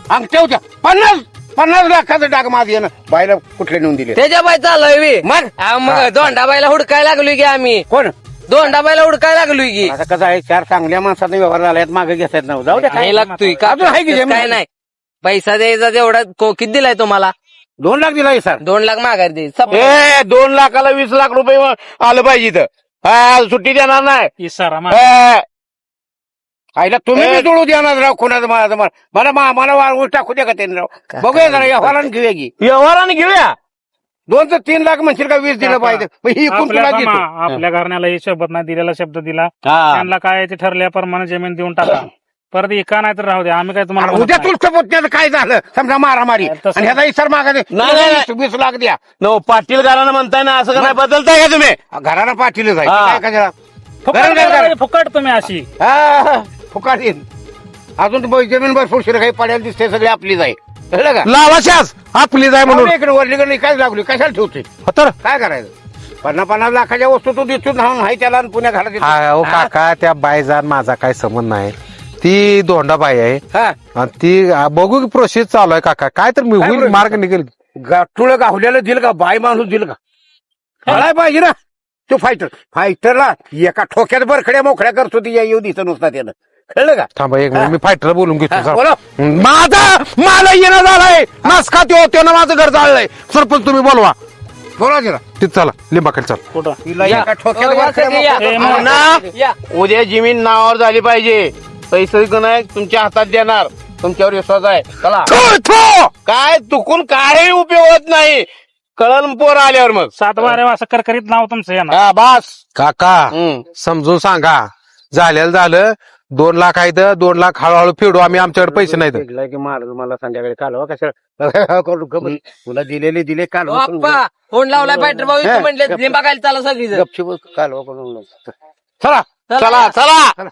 अंगठ्या होत्या 50 50 लाखाचं डाग माझं येणं बायला कुठले नेऊन दिले त्याच्या बाय चाललोय मी मग मग दोंडाबाईला हुडकाय लागलोय की आम्ही कोण दोंडाबाईला हुडकाय लागलोय की आता कसं आहे 4 चांगल्या माणसाचा व्यवहार झालाय मागे घेतात ना जाऊ दे नाही लागतोय का अजून आहे की जमीन? काय नाही पैसा द्यायचा तेवढा किती दिलाय तुम्हाला 2 लाख दिला सर 2 लाख माघारी द्यायचं ए 2 लाखाला 20 लाख रुपये आलं पाहिजे इथं हा, सुट्टी देणार नाही इसारा ए, आईला तुम्ही बी जोडू देणार राव कोणाचं मला वाळवून टाकू द्या का त्यांनी राव बघूया जरा व्यवहारानं घेऊया की व्यवहाराने घेऊया 2 ते 3 लाख म्हणशील का 20 दिलं पाहिजे मग ही इकून तुला देतो. आपल्या घरण्याला हे शपथ नाही दिलेला शब्द दिला हा. त्यांना काय ते ठरल्याप्रमाणे जमीन देऊन टाका परत एका नाही तर राहू द्या आम्ही काय तुम्हाला अरे म्हणत उद्या नाही. तुलचं पोत्याचं काय झालं समजा मारामारी तसं- आणि ह्याचा इसार मागा दे नाही. 20 लाख द्या नो पाटील घरानं म्हणताय ना असं काय बदलताय का तुम्ही घराला पाठीलच आहे हा. काय कशाला? फुकट घराला काय करायला फुकट तुम्ही अशी हा, फुकाट येईन अजून जमीन भर फुडशीर काही पडायला दिसते सगळी आपलीच आहे कळलं का लावाशाच आपली जाय म्हणून इकडे वरलीकडे काय लागली कशाला ठेवते तर काय करायचं 50 लाखाच्या वस्तू तू देतो नाही त्याला आणि पुण्या घरात देतो. हा हो काका त्या बाईजान माझा काय संबंध नाही ती दोंडाबाई आहे हा आणि ती बघू की प्रोसेस चालू आहे काका काय तर मी होईल process? मार्ग निघेल गाठुळ गावलेलं दिल का बाई माणूस दिल का कळाय पाहिजे ना तो फायटरला एका ठोक्यात बरखड्या मोकळ्या करतो ती येऊ दिसत नुसता त्यानं कळलं का थांबा एक मिनिट मी फायटरला बोलून घेतो हा, सर. बोला. मला येणं झालंय नासका त्यानं माझं घर जाळलंय सरपंच तुम्ही बोलवा बोला जरा तिथं चला लिंबाखेड चल कुठं तिला एका ठोक्यात हो, या बरखड्या सगळी या. मोकळ्या ए, करतो. ना. या. उद्या जमीन नावावर झाली पाहिजे पैसे नाही तुमच्या हातात देणार तुमच्यावर विश्वास आहे चला काय चुकून काही उपयोग होत नाही कळण पोर आल्यावर मग 7 बारा असं करकरीत नाव तुमचं येणार हा बास काका हम्म. समजून सांगा झालेलं झालं 2 लाख आहे तर 2 लाख हळूहळू फेडू आम्ही आमच्याकडे पैसे नाही तर वेगळा की मला संध्याकाळी कालवा कशाला करू गप्प. तुला दिले कालवा करून बाप्पा फोन लावलाय फायटर भाऊ इथं म्हणले लिंबा खायला चाला सगळी जण. गपचूप कालवा करून चला चला चला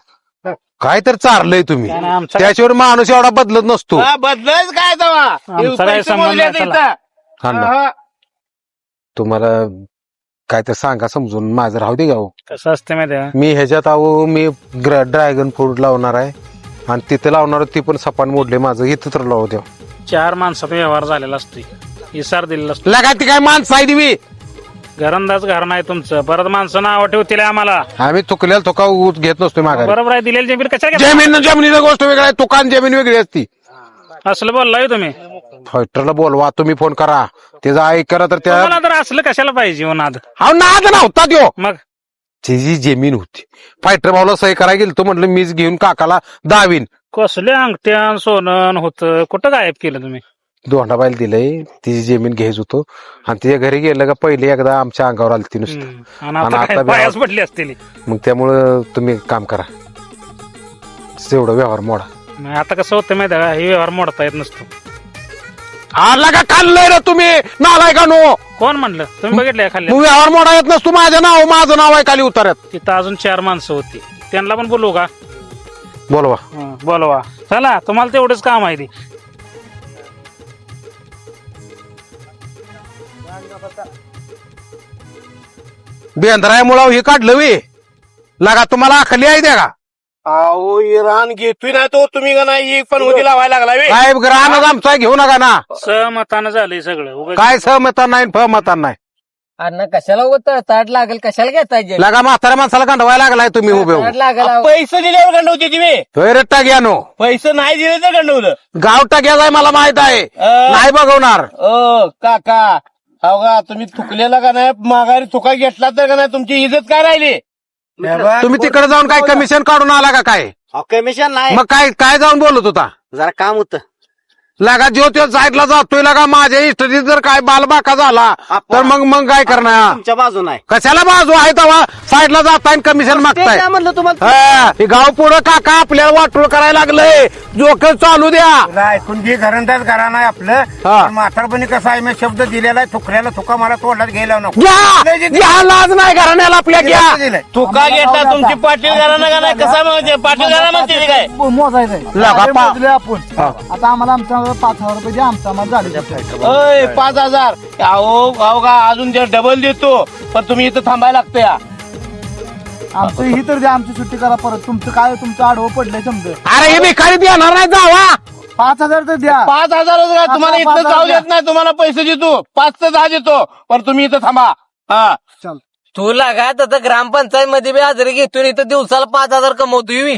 काय तर चारलंय तुम्ही त्यानं आमचं त्याच्यावर माणूस एवढा बदलत नसतो हा, बदलायच काय तेव्हा आमचा काय पैसे संबंध मोजले नाही, इथं. चला. हा ना. हा. तुम्हाला काय तर सांगा समजून माझं राहू दे गाव कसं असते माहिती आहे का? मी ह्याच्यात मी ड्रॅगन फ्रूट लावणार आहे आणि तिथे लावणार ती पण सपान मोडले माझं इथं तर लावू द्या 4 माणसाचा व्यवहार झालेला असतो इसार दिलेला असतो लगा ती काय माणसं आहे तुम्ही घरंदाज घर नाही तुमचं परत माणसं नाव ठेवतील आम्हाला आम्ही चुकलेला थोका ऊस घेत नसतो माघारी बरोबर आहे दिलेली जमीन कशा घेता? जमिनीची गोष्ट वेगळी आहे तुकान जमीन वेगळी असती असलं बोललाय तुम्ही फायटरला बोलवा तुम्ही फोन करा त्याचा ऐक करा तर त्या तुम्हाला तर असलं कशाला पाहिजे हो नाद हा नाद नव्हता त्यो मग त्याची जमीन होती फायटर भाऊला सही करायला गेलं तो म्हटलं मीच घेऊन काकाला दावीन कसले अंगठ्यान सोनं होतं कुठं गायब केलं तुम्ही दोंडाबाईला दिलंय तिची जमीन घ्यायच होतो आणि तिच्या घरी गेलं का पहिले एकदा आमच्या अंगावर आली ती नुसतं आणि आता आता काय पायाच पडली असतील मग त्यामुळं तुम्ही एक काम करा तेवढं व्यवहार मोडा मग आता कसं होतं माहिती आहे का हे व्यवहार मोडता येत नसतो आला का खाल्लंय ना तुम्ही नालाय का नो कोण म्हणलं तुम्ही बघितलंय खाल्ले मग व्यवहार मोडा येत नसतो माझं नाव आहे खाली उतारत तिथं अजून 4 माणसं होती त्यांना पण बोलवू का बोलवा बोलवा चला तुम्हाला तेवढंच काम आहे ते बेंद्रामुळं हे काढलं वे लागा तुम्हाला आखली आहे द्या का अहो इराण घेतोय ना तो तुम्ही का नाही पण उदी लावायला लागला बे. काय ग्रहानं आमचा घेऊ नका ना सहमतानं झालंय सगळं उगाच काय सहमता नाही फमता नाही अण्णा कशाला होतं ताट लागेल कशाला घेताय जे? लागा म्हाताऱ्या माणसाला गांडवायला लागलाय तुम्ही उभे ताट लागेल अहो. पैसे दिल्यावर गंडवते ती बे. होय रे टाक्या नो पैसे नाही दिले तर गंडवलं गाव टाक्या जाय मला माहित आहे नाही बघवणार काका हो का तुम्ही चुकलेला का नाही माघारी चुका घेतला तर का नाही तुमची इज्जत काय राहिली तुम्ही तिकडे जाऊन काय कमिशन काढून आला का काय कमिशन नाही मग काय काय जाऊन बोलत होता जरा काम होतं लागा जो त्यो साईडला जातोय लागा माझ्या इष्टीत जर काय बालबाका झाला तर मग काय करणार तुमच्या बाजून आहे कशाला बाजू आहे तेव्हा साईडला जाताय कमिशन मागताय म्हणलं तुम्हाला हा, हे गाव पुढं काका आपल्याला वाटोळ करायला लागलंय जोक चालू द्या तुला ऐकून घे घरंदाज घरा नाही आपलं हा. म्हातारपणी कसं आहे मी शब्द दिलेला आहे थुकऱ्याला थुका मला तोंडात घ्यायला नको घ्या लाज नाही घराण्याला आपल्या घ्या दिलंय. चुका घेतला तुमची पाटील घराणं का नाही कसा म्हणते पाटील घरा म्हणते ती काय लागा पा- आता आम्हाला आमच्या 5,000 रुपये द्या आमचा आम्हाला झाले ओय 5,000 अहो का अजून ते डबल देतो पण तुम्ही इथं थांबायला लागतं या आमचं ही तर द्या आमची सुट्टी करा परत तुमचं काय तुमचं आडवं पडलंय समजा अरे हे भिकारी येणार नाही जावा 5,000 तर द्या. 5,000 का तुम्हाला इथं 5,000 जाऊ देत नाही, तुम्हाला पैसे देतो 5 ते 10 देतो, पण तुम्ही इथं थांबा. हा चल. तू लागा तर ग्रामपंचायत मध्ये बी हजेरी घेतो इथं दिवसाला 5,000 कमवतोय मी.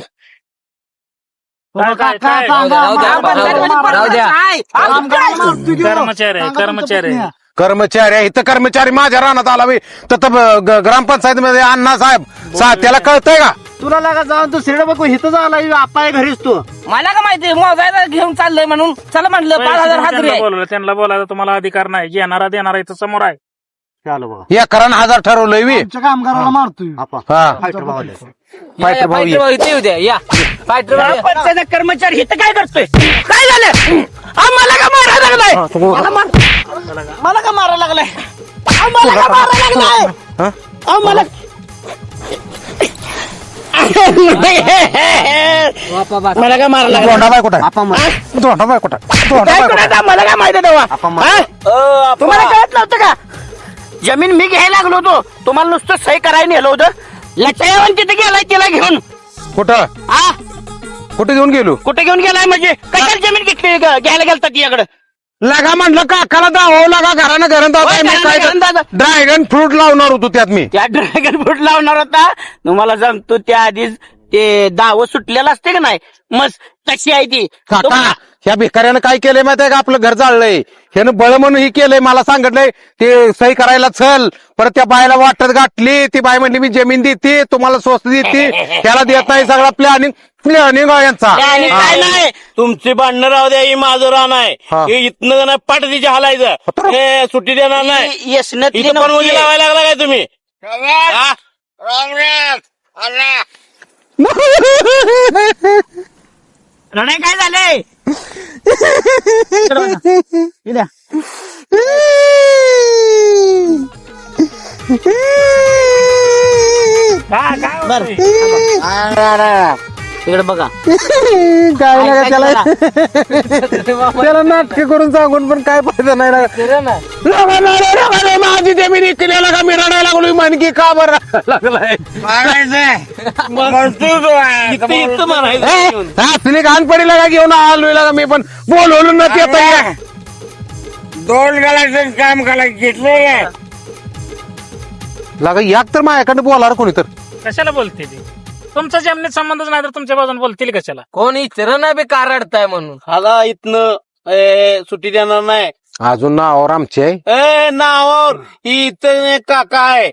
काय, काय, काय? सांगा, राहू द्या, आम्हाला राहू द्या. कामगाराला मारतो की हो. कर्मचारी आहे, सांगा कर्मचारी आहे. तुमच्या कर्मचारी आहे इथं, कर्मचारी माझ्या रानात आला बे. तर ग्रामपंचायतीमध्ये अण्णा साहेब त्याला कळतंय का? तुला लागा जाऊन दुसरीकडे बघू इथं झाला आपा घरीच तू. मला का माहिती मोजायला घेऊन चाललंय म्हणून चला म्हटलं 5,000 हाजरी त्यांना आहे. बोलवलं, त्यांना बोलायला तुम्हाला अधिकार नाही. घेणारा देणारा इथं समोर आहे. चालू बघा या करण 1,000 ठरवलंय वी. आमच्या कामगाराला मारतोय. हा फायटर भाऊ इथे येऊ द्या या. फायटर भाऊ या. ग्रामपंचायत कर्मचारी इथं काय करतोय? काय झालं? मला का मारायला लागलाय? मला का मारायला लागलाय? मला का मारायला लागलाय? मला मला काय मारायला लागलाय? दोंडाबाई कुठं आहे? दोंडाबाई कुठं आहे? काय दोंडाबाई कुठं आहे? करायचं मला काय माहिती तेव्हा हा? तुम्हाला कळत नव्हतं का? जमीन मी घ्यायला लागलो होतो, तुम्हाला नुसतं सही करायला नेलं होतं. लक्षावून तिथे गेलाय तिला घेऊन. कुठं हा कुठे घेऊन गेलो? कुठे घेऊन गेलाय म्हणजे कशाला जमीन घेतली घ्यायला गेलता तिच्याकडे? लगा म्हणलं काकाला दावा लागा घरानं घरात होय, घरानं घरानं ड्रॅगन फ्रूट लावणार होतो त्यात मी. त्या ड्रॅगन फ्रूट लावणार होता. तुम्हाला सांगतो त्या आधीच ते दाव सुटलेलं असते का नाही, मस्त तशी आहे ती. काका ह्या भिकाऱ्यानं काय केलंय माहिती आहे का? आपलं घर जाळलंय. ह्यानं बळ म्हणून ही केलंय. मला सांगितलंय ते सही करायला चल. परत त्या बायला वाटत गाठली. ती बाय म्हणली मी जमीन देते तुम्हाला स्वस्त देते, त्याला देत नाही. सगळा प्लॅनिंग यांचा. आणि काय नाही तुमची भांडणं राहू द्या, ही माझं रान आहे. हा. हे इथनं नाही पाठ तिच्या हलायचं, हे सुट्टी देणार नाही. यशनतली इथं पण नव्हती. लावायला लागला काय तुम्ही? हा? रडाय काय झालंय? बर तिकडे बघा काय लागा त्याला त्याला नाटक करून सांगून पण काय फायदा नाही लागा. माझी जमीन इकल्याला का मी रडायला लागलो मानकी का बरं लागलाय? असली घाणपडी लागा घेऊन आलोय लागा मी, पण बोलवलं ना ते आता. 2 गलाचं काम करायला घेतलं. लागा याक तर माझ्याकडे बोलार कोणी तर. कशाला बोलते ती? तुमचा जमिनीत संबंधच नाही तर तुमच्या बाजूने बोलतील कशाला? कोण इतर नाही बे का रडताय म्हणून. हाला इथनं सुट्टी देणार नाही. अजून नावावर आमची आहे. नावावर ही इथं एक काका आहे,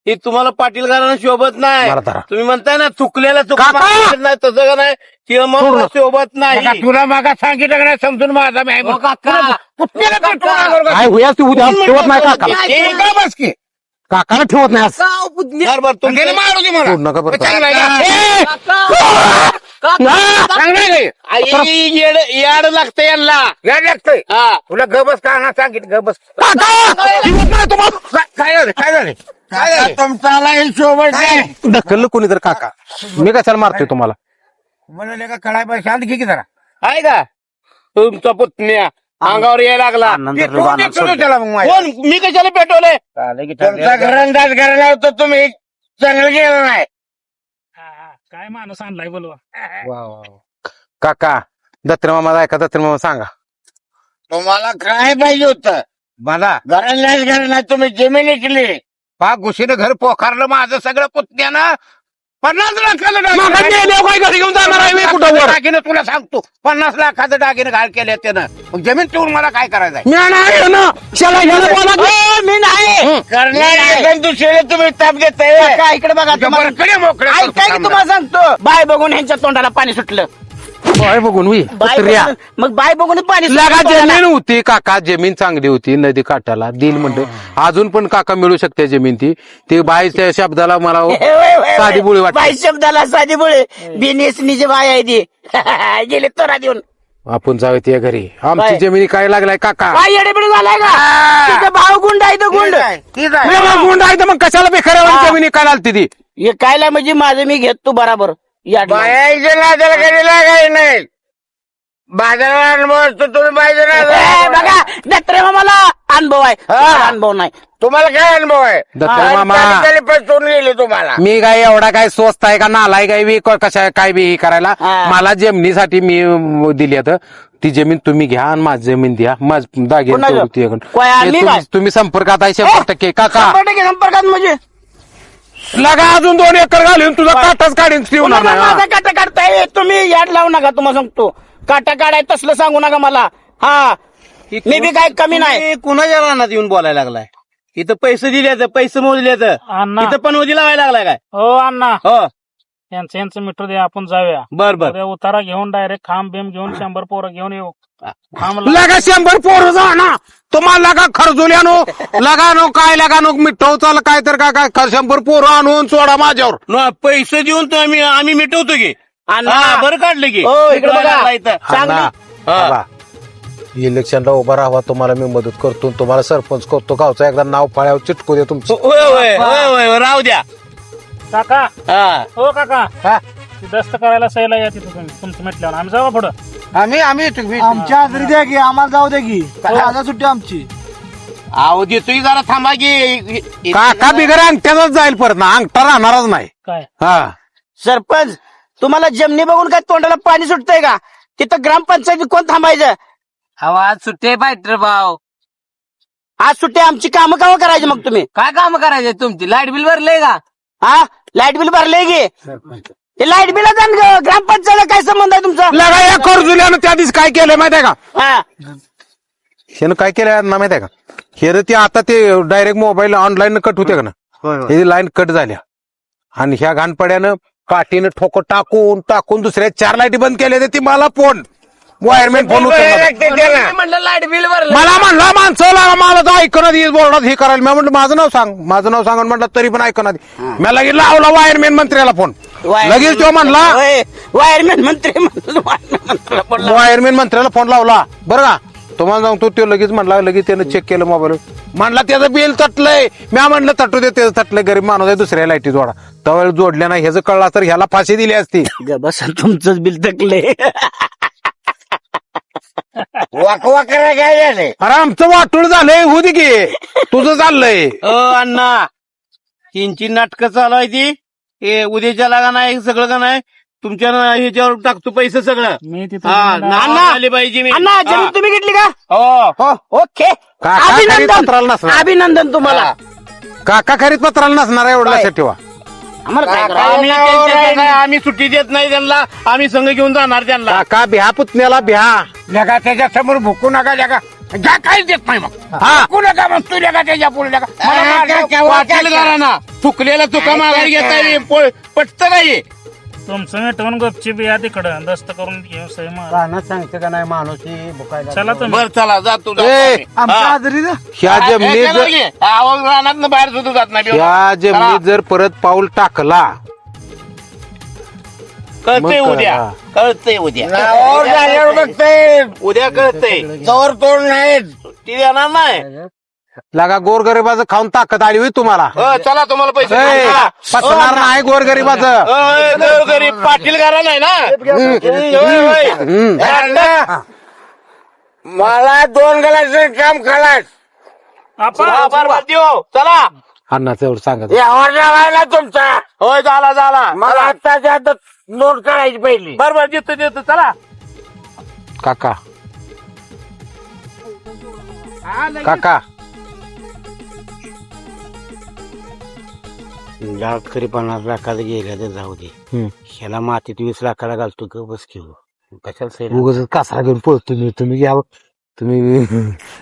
ही तुम्हाला पाटील घराणं शोभत नाही. बरं, बरं. तुम्ही म्हणताय ना चुकलेला काका! नाही, तसं का नाही किंवा मग शोभत नाही. तुला मागा सांगितलं का नाही समजून माझा मी हो काका. काय होया तू उद्या ठेवत नाही काकाला. बस की काकाला ठेवत नाही आज. बरोबर तुम्ही मारू दे मला. सोड नका बरं. चांगलं आहे काका. का? चांगलं आहे का? याड लागतं यांना. याड लागतंय. हा तुला गबस का ना सांगितलं गबस. काय झालं काय झालं काय झालं? तुमचा शोभत नाही. ढकललं कोणी तर काका. मी कशाला मारतोय तुम्हाला? म्हणाले का कळाय पाहिजे शांत घे की जरा. आहे का तुमचा पुतण्या अंगावर यायला लागला? त्याला मग कोण? मी कशाला पेटवलंय? तुमचा घरंदाज घराला होता तुम्ही चांगलं गेलं नाही. काय माणूस आणलाय बोलवा. काका दत्तर मामा ऐका, दत्तर मामा सांगा. तुम्हाला काय पाहिजे होतं? मला घरालाच घर नाही, तुम्ही जमीन विकली. पाक घुशीनं घर पोखारलं माझं सगळं पुतण्यानं. 50 लाखाचं काय घरी घेऊन जाणार आहे मी कुठं वर? दागिनं तुला सांगतो, 50 लाखाचं दागिनं घाल केले त्यानं. मग जमीन ठेवून मला काय करायचंय? मी नाही ना. शाला ह्याला बोला की. मी नाही करणार दुसरे तुम्ही ताप देताय. काय इकडे बघा तुम्हाला कडे मोकळे ऐकाय की तुम्हाला सांगतो. बाय बघून ह्यांच्या तोंडाला पाणी सुटलं. बाय बघून मी बाय बघून- मग बाय बघून पाणी सुटलं लागा तोंडाला. जमीन होती काका, जमीन चांगली होती नदी काठाला दिल म्हणलं. अजून पण काका मिळू शकते जमीन ती बाईच्या शब्दाला मला साधी बोळी वाटते. बाई शब्दाला साधी बोळे बिनेसनीची बाय आहे ती. गेले तोरा देऊन आपण जाऊ त्या घरी. आमची बाय. जमिनी काय लागलाय काका? काय येडेबिडे झालाय का? तिथं भाव गुंड आहे तो गुंड. गुंड आहे तर मग कशाला बेखऱ्या जमिनी काय लागते ती? हे कायला म्हणजे माझं मी घेत तू बराबर या बायाच्या नादाला कधी लागाय नाही. बाजारात तुम्ही पाहिजे बघा दत्रे मामाला अनुभव आहे तुम्हाला अनुभव नाही. तुम्हाला काय अनुभव आहे दत्ता मामा. फसवून गेले तुम्हाला. मी काय एवढा काय स्वस्त आहे का नालाय काय बी कशा काय बी हे करायला. हा. मला जमिनीसाठी मी दिली आता ती जमीन तुम्ही घ्या आणि माझी जमीन द्या. माझ दागिने कोणाचं? तेवढं तुझ्याकडं. काय आम्ही हे काय? तुम्ही संपर्कात आहे 100% काका. 100% संपर्कात म्हणजे लगा अजून 2 एकर घालून तुझा काटाच काढीन ठेवणार तुम्हाला नाही. माझा काटा काढताय तुम्ही याड लावू नका. तुम्हाला सांगतो काटा काढाय तसलं सांगू नका मला. हा मी बी काय कमी नाही. कुणाच्या रानात येऊन बोलायला लागलाय? इथं पैसे दिले पैसे मोजले अण्णा इथं पण मोदी लावायला लागलाय काय? हो अण्णा हो यांचं मीटर दे आपण जाऊया. बर बर. उद्या उतारा घेऊन डायरेक्ट खांब बिम घेऊन 100 पोरं घेऊन येऊ. खांब लगा 100 पोरं जा ना तुम्हाला लगा खर्जुली आणू लगा नो काय लगा नो मिठव चाल काय तर काय 100 पोरं आणून सोडा माझ्यावर. पैसे देऊन तर आम्ही मिटवतो की. अण्णा बरं काढलं की. हो इकडे बघा अण्णा, इलेक्शनला उभा राहावा तुम्हाला मी मदत करतो. तुम्हाला सरपंच करतो. गावचा एकदा नाव पाळ्यावर चिटकू दे तुमचं. होय राहू द्या. काका हा. हो काका ती दस्त करायला सैला या तिथं तुम्ही तुमचं म्हटल्यावर आम्ही जाऊ पुढं. आम्ही आमच्या हाजरी द्या की आम्हाला जाऊ द्या की आता सुट्टी आमची. अहो देतोय जरा थांबा की. काका बिगर अंगठ्यातच जाईल परत ना अंगठा राहणारच नाही. काय हा सरपंच तुम्हाला जमिनी बघून काय तोंडाला पाणी सुटतंय का? तिथं ग्रामपंचायती कोण थांबायचं? आवाज सुट्टे फायटर भाऊ. आज सुट्टी आमची कामं कामं करायची मग तुम्ही? काय काम करायचे तुमची? लाईट बिल भरले का? हा लाईट बिल भरले की ते लाईट बिलाचा आणि ग्रामपंचायतीला काय संबंध आहे तुमचा? लगा या खर्जुल्यानं त्या दिवशी काय केलं माहितीये का? हा त्यानं काय केलं ना माहितीये का? हे रे ते आता ते डायरेक्ट मोबाईल ऑनलाईन कट होते का ना हे लाईन कट झाल्या आणि ह्या घाणपड्यानं काठीनं ठोको टाकून दुसऱ्या 4 लाईटी बंद केल्या. ती मला फोन वायरमॅन फोन म्हणलं लाईट बिल भरलं. मला म्हणला माणसं मला तर ऐकणार बोर्डात हे करायला. मी म्हटलं माझं नाव सांग म्हटलं तरी पण ऐकणार. मी लगेच लावला वायरमॅन मंत्र्याला फोन. लगेच तो म्हणला वायरमॅन मंत्री वायरमॅन मंत्र्याला फोन लावला बरं का. तुम्हाला सांगतो तो लगेच म्हणला लगेच त्यानं चेक केलं मोबाईल. म्हणला त्याचं बिल तटलंय. मी म्हणलं तटू दे त्याचं तटलंय गरीब माणूस आहे दुसऱ्या लाईटी जोडा. तवळ जोडल्या नाही ह्याचं कळला तर ह्याला फाशी दिली असती. बस तुमचंच बिल तकले. वाकवा करा काय झाले. अरे आमचं वाटूळ झालंय होऊ दे की तुझं चाललंय. अण्णा 3 नाटकं चालू आहे ती. हे उद्याच्या लागा नाही सगळं का नाही तुमच्या ह्याच्यावर टाकतो पैसे सगळं. मी तिथं आली पाहिजे मी. अण्णा जमीन तुम्ही घेतली का? हो ओके काका खरीद पत्राला नसणार. अभिनंदन तुम्हाला. काका खरीद पत्राला नसणार एवढं लक्षात ठेवा. आम्हाला काय करायचं? आम्ही सुट्टी देत नाही त्यांना. आम्ही संघ घेऊन जाणार त्यांना. काका बिहा पुतण्याला बिहा. लगा त्याच्या समोर भुकू नका लगा. जा काहीच देत नाही मग. भुकू नका मग तू लगा त्याच्या पुढे लगा. वाटेल घराना चुकलेला चुका माघारी घेता पटत नाही. तुमचं मिटवून गपचीप या तिकडं दस्त करून घेऊ सही मार. राहणार सांगते का नाही माणूस चला तुम्ही. बर चला जातो आमच्या हाजरी द्या. ह्या जमिनीत रानात बाहेर सुद्धा जात नाही. ह्या जमिनीत जर परत पाऊल टाकला कळतंय मग उद्या. करा. कळतंय उद्या. नावावर झाल्यावर बघतंय. उद्या कळतंय. जवळ तोड नाही. ती देणार नाही. लगा गोरगरिबाचं खाऊन ताकद आली होई तुम्हाला. चला तुम्हाला पैसे ए, चला. पचणार नाही गोरगरिबाचं. गरीब पाटील घरा नाही ना. होय. हम्म. मला 2 गलाचं काम खलास. बरं देऊ. चला अण्णाचं एवढं सांगत यावर लावायला तुमचा. होय झाला मला आत्ताच्या आता नोट करायची पहिली. बरोबर देतो चला. काका काका लाख तरी 50 लाखाला गेल्या तर जाऊ दे. ह्याला मातीत 20 लाखाला घालतो ग बस घेऊ. कशाला उगाच कासरा घेऊन पळतो मी. तुम्ही घ्या तुम्ही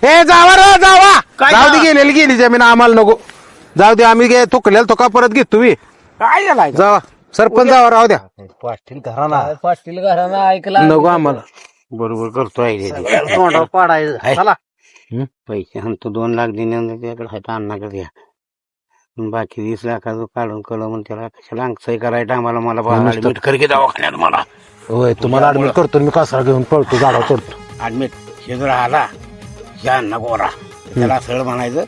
ए जावा रे जावा. जाऊ दे गेली जमीन आम्हाला नको. जाऊ दे आम्ही थुकलेला थोका परत घेतो तुम्ही. काय झाला जावा सरपंच जावा राहू द्या. पाटील घराना ऐकला नको आम्हाला. बरोबर करतो तोंडावर पाडायचं. चला पैसे आणतो 2 लाख देण्याकडे आहे अण्णाकडे द्या. बाकी 20 लाखाचं काढून कळलं म्हणून त्याला कशाला अंगसही करायचं आम्हाला. मला ऍडमिट कर की दवाखान्यात मला. होय तुम्हाला ऍडमिट करतो मी. कासरा घेऊन पळतो झाडावर चढतो. ऍडमिट हे जर आला ह्या अण्णा गोरा त्याला सरळ म्हणायचं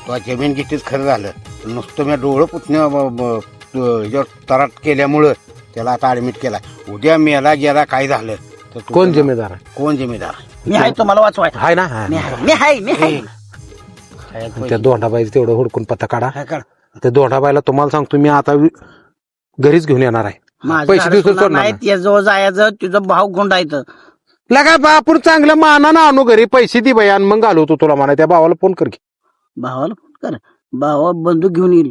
तो जमीन कितीच खरं झालं. नुसतं मी डोळं पुतण्या तराट केल्यामुळं त्याला आता ऍडमिट केला. उद्या मेला गेला काय झालं तर कोण जिम्मेदार आहे? कोण जिम्मेदार? मी आहे तुम्हाला वाचवाय. हाय ना. मी आहे. त्या दोंडाबाईचं तेवढं हुडकून पत्ता काढा काय काढ त्या दोंडाबाईला तुम्हाला सांगतो मी आता घरीच घेऊन येणार आहे. माझं पैसे झाड दिवसात सोडणार सोडणार नाही नाही. त्याजवळ जायचं तुझं भाव गुंडायचं लगा बा आपण चांगल्या मानानं आणू घरी पैसे दे बाई आणि मग घालवतो तुला म्हणा त्या भावाला फोन कर की. भावाला फोन कर भावा बंदूक घेऊन येईल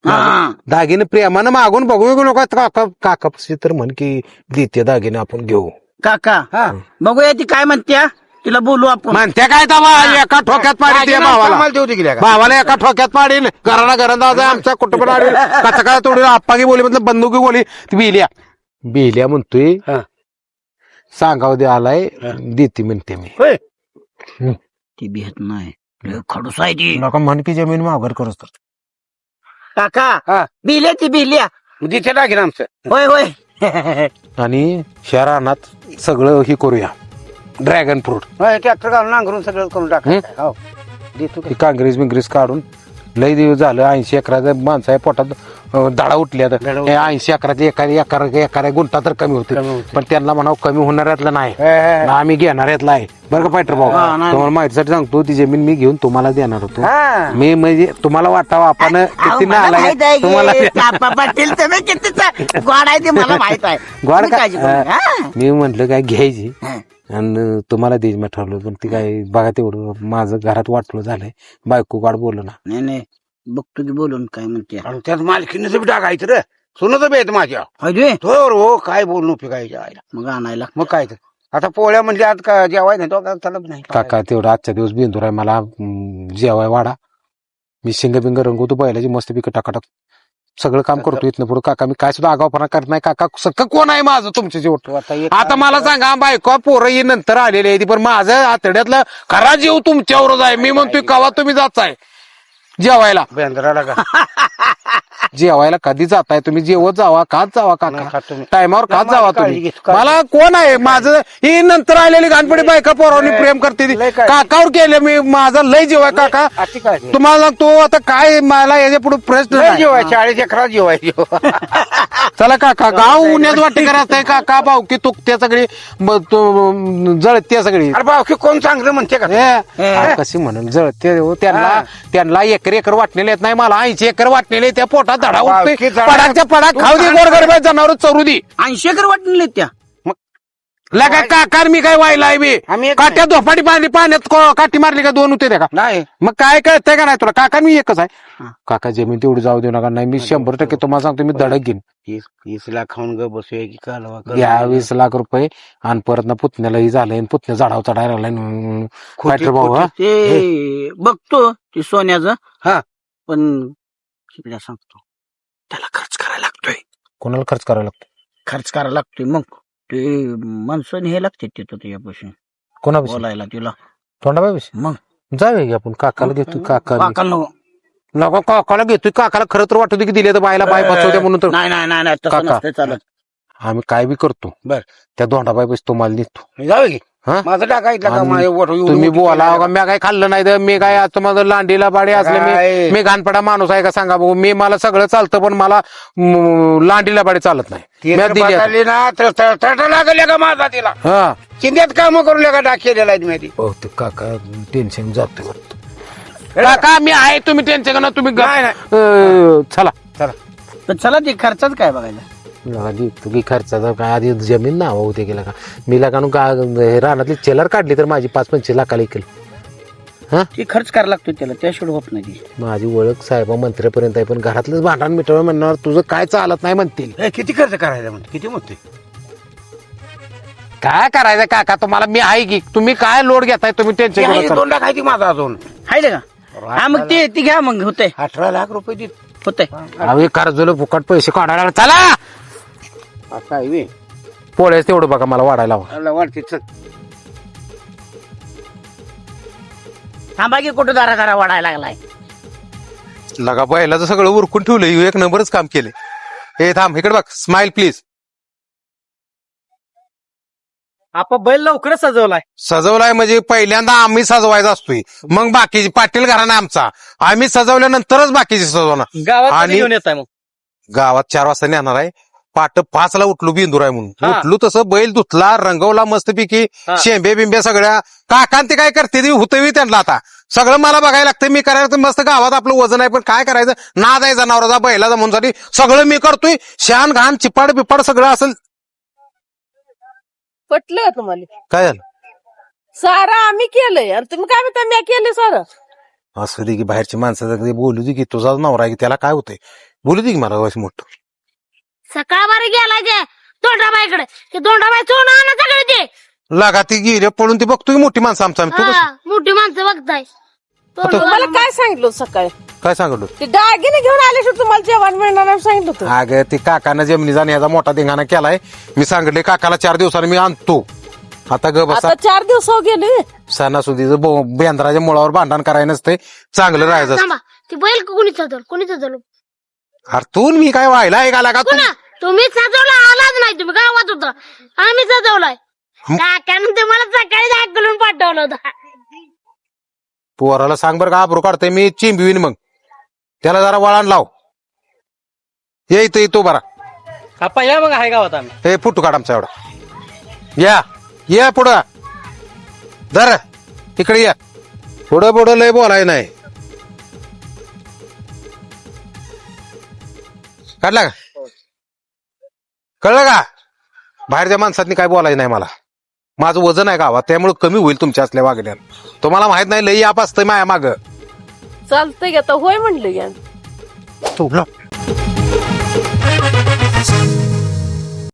हा. दागिने प्रेमानं मागून बघू नको काका काका तर म्हण की देते दागिने आपण घेऊ काका बघूया ती काय म्हणत्या तिला बोलू आपण म्हणते काय तवा एका ठोक्यात पाडी दे भावाला देऊ दे की लेका. भावाला एका ठोक्यात पाडील घराला घरात आमच्या कुटुंब कसा काय तोडी आप्पागी बोली मतलब बंदुकी बोली ती बिल्या म्हणतोय हा. सांगाव दे आलाय देते म्हणते मी होय. ती भेट नाही लय खडूस आहे ती नका म्हण की जमीन माघार करत काका बिल्या ती बिल्या तिथे टाकेन आमचं. होय होय आणि शहरात सगळं हे करूया ड्रॅगन फ्रूट ट्रॅक्टर घालून नांगरून सगळं करून टाका. हो देतो की. ती काँग्रेस बिंग्रेस काढून लय दिवस झालं 80 एकराचं माणसं आहे पोटात दाडा उठल्या 80 एकराचे एका गुंठा तर कमी होते पण त्यांना म्हणावं कमी होणाऱ्यातलं नाही आम्ही घेणाऱ्यातला आहे बरं का पायटर भाऊ तुम्हाला माहितीसाठी सांगतो ती जमीन मी घेऊन तुम्हाला देणार होतो मी म्हणजे तुम्हाला वाटावं आपण किती नालायक आहे. तुम्हाला पाटील तुम्ही किती गोड आहे ते मला माहित आहे गोड तुम्ही काळजी करू नका. हा. मी म्हंटल काय घ्यायची हा. आणि तुम्हाला द्यायची मी ठरवलं पण ती काय बघा तेवढं माझं घरात वाटलं झालंय बायको काढ बोललो ना नाही नाही बघतो की बोलून काय म्हणते आणि त्यात मालकीनं बी टाकायचं रे सुनत बी येत माझ्या होय हो काय बोलणं उपयोगायच्या आईला. मग आणायला मग काय तर आता पोळ्या म्हणजे आज का जेवाय नाही तो का त्याला बी नाही काका तेवढं आजच्या दिवस बेंदूर आहे मला जेवाय वाडा मी शिंग बिंग रंगवतो बैलाची मस्त पिकं टाकाटक सगळं काम करतो इथनं पुढे काका मी काय सुद्धा आगावपणा करत नाही काका सगळं कोण आहे माझं तुमच्या जेवढं आता मला सांगा बायको पोरं ही नंतर आलेली आहे ती पण माझं आतड्यातलं खरा जीव तुमच्यावरच आहे मी म्हणतोय कवा तुम्ही जाताय जेवायला बेंद्राला का जेवायला कधी जाताय तुम्ही जेवत जावा खात जावा नाही काका खात तुम्ही. टायमावर खात नाही, जावा काळजी तुम्ही घे, काळजी. मला कोण आहे माझं ही नंतर आलेली घाणपडी बायका पोरावनी प्रेम करते ती. लय काळजी. काकावर केलं मी माझा लय जीव आहे काका अति काय तुम्हाला तो आता काय मला याच्या पुढे प्रश्न नाही. जेवाय 40 एकरा जेवाय चला काका गाव उन्हात वाटे करत आहे काका भावकी तुकत्या सगळी जळत्या सगळी अरे बाकी कोण चांगलं म्हणते का कशी म्हणून जळते हो, त्यांना एकर वाटलेले येत नाही मला 80 एकर वाटलेले त्या पोटात धडा उठतोय बावकी झाडा- पडाकच्या पडाक खाऊ दे गोरगरीब जनावर चरू दे 80 एकर वाटले त्या लगा काकार मी काय व्हायला आहे बे आम्ही एक काट्या धोपाटी मारली पाण्यात काठी मारली का 2 होते का नाही मग काय कळतंय का नाही तुला काका मी एकच आहे काका जमीन तेवढी जाऊ देऊ नका नाही मी 100% तुम्हाला सांगतो मी धडक घेईन 20 लाख खाऊन ग बसूया की कालवा कर. या 20 लाख रुपये आणि परत ना पुतण्यालाही झालंय आणि पुतण्या झाडावर चढायला लागलाय फायटर भाऊ हा ते बघतो ते सोन्याचं हा. पण शिकल्या सांगतो त्याला खर्च करायला लागतोय कोणाला खर्च करायला लागतो खर्च करायला लागतोय मग ते माणसं हे लागते तिथं तुझ्यापासून कोणा बोलायला तिला तोंडाबाई मग जाऊया की आपण काकाला घेतोय काका काकाला नको. नको काकाला घेतोय काकाला खरं तर वाटत की दिले तर बायला बाय बसवत्या म्हणून तर नाही नाही नाही नाही तसं काका. नसतंय चालत आम्ही काय बी करतो बर. त्या दोंडाबाई बस तुम्हाला नेतो जाऊ की हा? माझं टाकायचं का आणि माझं वट एवढं तुम्ही मोठं बोला केलं का मी काय खाल्लं नाही तर मी काय आता माझं लांडीला बाडी असले काय? मी घाणपडा माणूस आहे का सांगा भाऊ मी मला सगळं चालतं पण मला लांडीला बाडी चालत नाही ती मी जर दिली आता. बदलली ना तर तटा लागले का माझा तिला हा चिंध्यात काम करून का डाक केलेला आहे मी हो ते काका टेन्शन जातो काका मी आहे तुम्ही टेन्शन ना तुम्ही नाही, चला तर चला ते खर्चाच काय बघायला आधी तुम्ही खर्चाचा काय आधी जमीन नाव होते गेला का मी का रानातली चेलर काढली तर माझी 5-25 लाखाला इकल ते खर्च करायला लागतो त्याला त्याशिवाय होत नाही ती. माझी ओळख साहेबा मंत्र्यापर्यंत आहे पण घरातलंच भांडण मिटवलं म्हणणार तुझं काय चालत नाही म्हणतील किती खर्च करायचा म्हणते किती म्हणते काय करायचं काका तुम्हाला मी आहे की तुम्ही काय लोड घेताय तुम्ही टेन्शन 2 लाख आहे ती माझा अजून हाय का हा मग ते घ्या मग होतंय 18 लाख रुपये देत होतंय अवे कर्जलं फुकट पैसे काढायला लागले. चला आता आहे पोळ्याच तेवढं बघा मला वाढायला हवं. वाढते थांबा की कुठं दारा वाढायला लागलाय लगा बैलाचं सगळं उरकून ठेवलं एक नंबरच काम केले हे थांब इकडे बघ स्माइल प्लीज आपण बैल लवकरच सजवलाय सजवलाय म्हणजे पहिल्यांदा आम्ही सजवायचा असतोय मग बाकीची पाटील घराणा आमचा आम्ही सजवल्यानंतरच बाकीची सजवणार गावात आणि- घेऊन येत आहे मग गावात 4 वाजता नेणार आहे पाट 5 ला उठलो बिंदूर आहे म्हणून हा. उठलो तसं बैल धुतला रंगवला मस्तपैकी हा. शेंबे बिंब्या सगळ्या काकांते काय करते ती हुतवी त्यांना आता सगळं मला बघायला लागतं. मी करायचं मस्त गावात आपलं वजन आहे, पण काय करायचं, नाद आहे जनावराचा बैलाचा म्हणून सगळं मी करतोय. शान घाण चिपाड बिपाड सगळं असेल. पटलं का तुम्हाला? काय झालं? सारं आम्ही केलंय आणि तुम्ही काय म्हणता मी केले सारं? असू दे की बाहेरची माणसं बोलू दे की तुझा नवरा आहे की त्याला काय होतंय, बोलू दे की मला वयस मोठं. सकाळबारी गेला जे दोंडाबाईकडे ते दोंडाबाई सोडून आणा सगळे ते लागा ती गिरे पडून ती बघतोय मोठी माणसं आमचा तू कसं- हा, मोठी माणसं बघताय तुम्हाला काय सांगितलं सकाळी? काय सांगितलं? ते दागिने घेऊन आले तुम्हाला जेवण मिळणार नाही सांगितलं होतं. अगं ते काकानं जमिनीचा याचा मोठा धिंगाणा केलाय. मी सांगितले काकाला 4 दिवसांनी मी आणतो. आता ग बसा, आता 4 दिवस हो गेले. सणासुदीचं बेंद्राच्या मुळावर भांडण करायला नसते, चांगलं राहायचं. थांबा ते बैल कोणी सजवलं अरे तू मी काय व्हायला आहे का लागा तू? पुन्हा तुम्ही सजवला आलाच नाही तुम्ही गावात होता आम्ही सजवलाय काकानं तुम्हाला सकाळी दाखवून पाठवलं होतं पोराला सांग बरं का आबरू काढतोय मी चिंबवीन, मग त्याला जरा वळण लाव. ये इथं येतो बरा. या मग आहे गावात आम्ही. हे फुटू काढ आमचा एवढा. या पुढं जर इकडे या. पुढं पुढं लय बोलाय नाही. काढला का? कळलं का? बाहेरच्या माणसांनी काय बोलायचं नाही मला. माझं वजन आहे गावात, त्यामुळे कमी होईल तुमच्या असल्या वागण्यात. तुम्हाला माहित नाही लई आप असतंय माया माग. चालतंय की आता होय म्हणलं की. तुला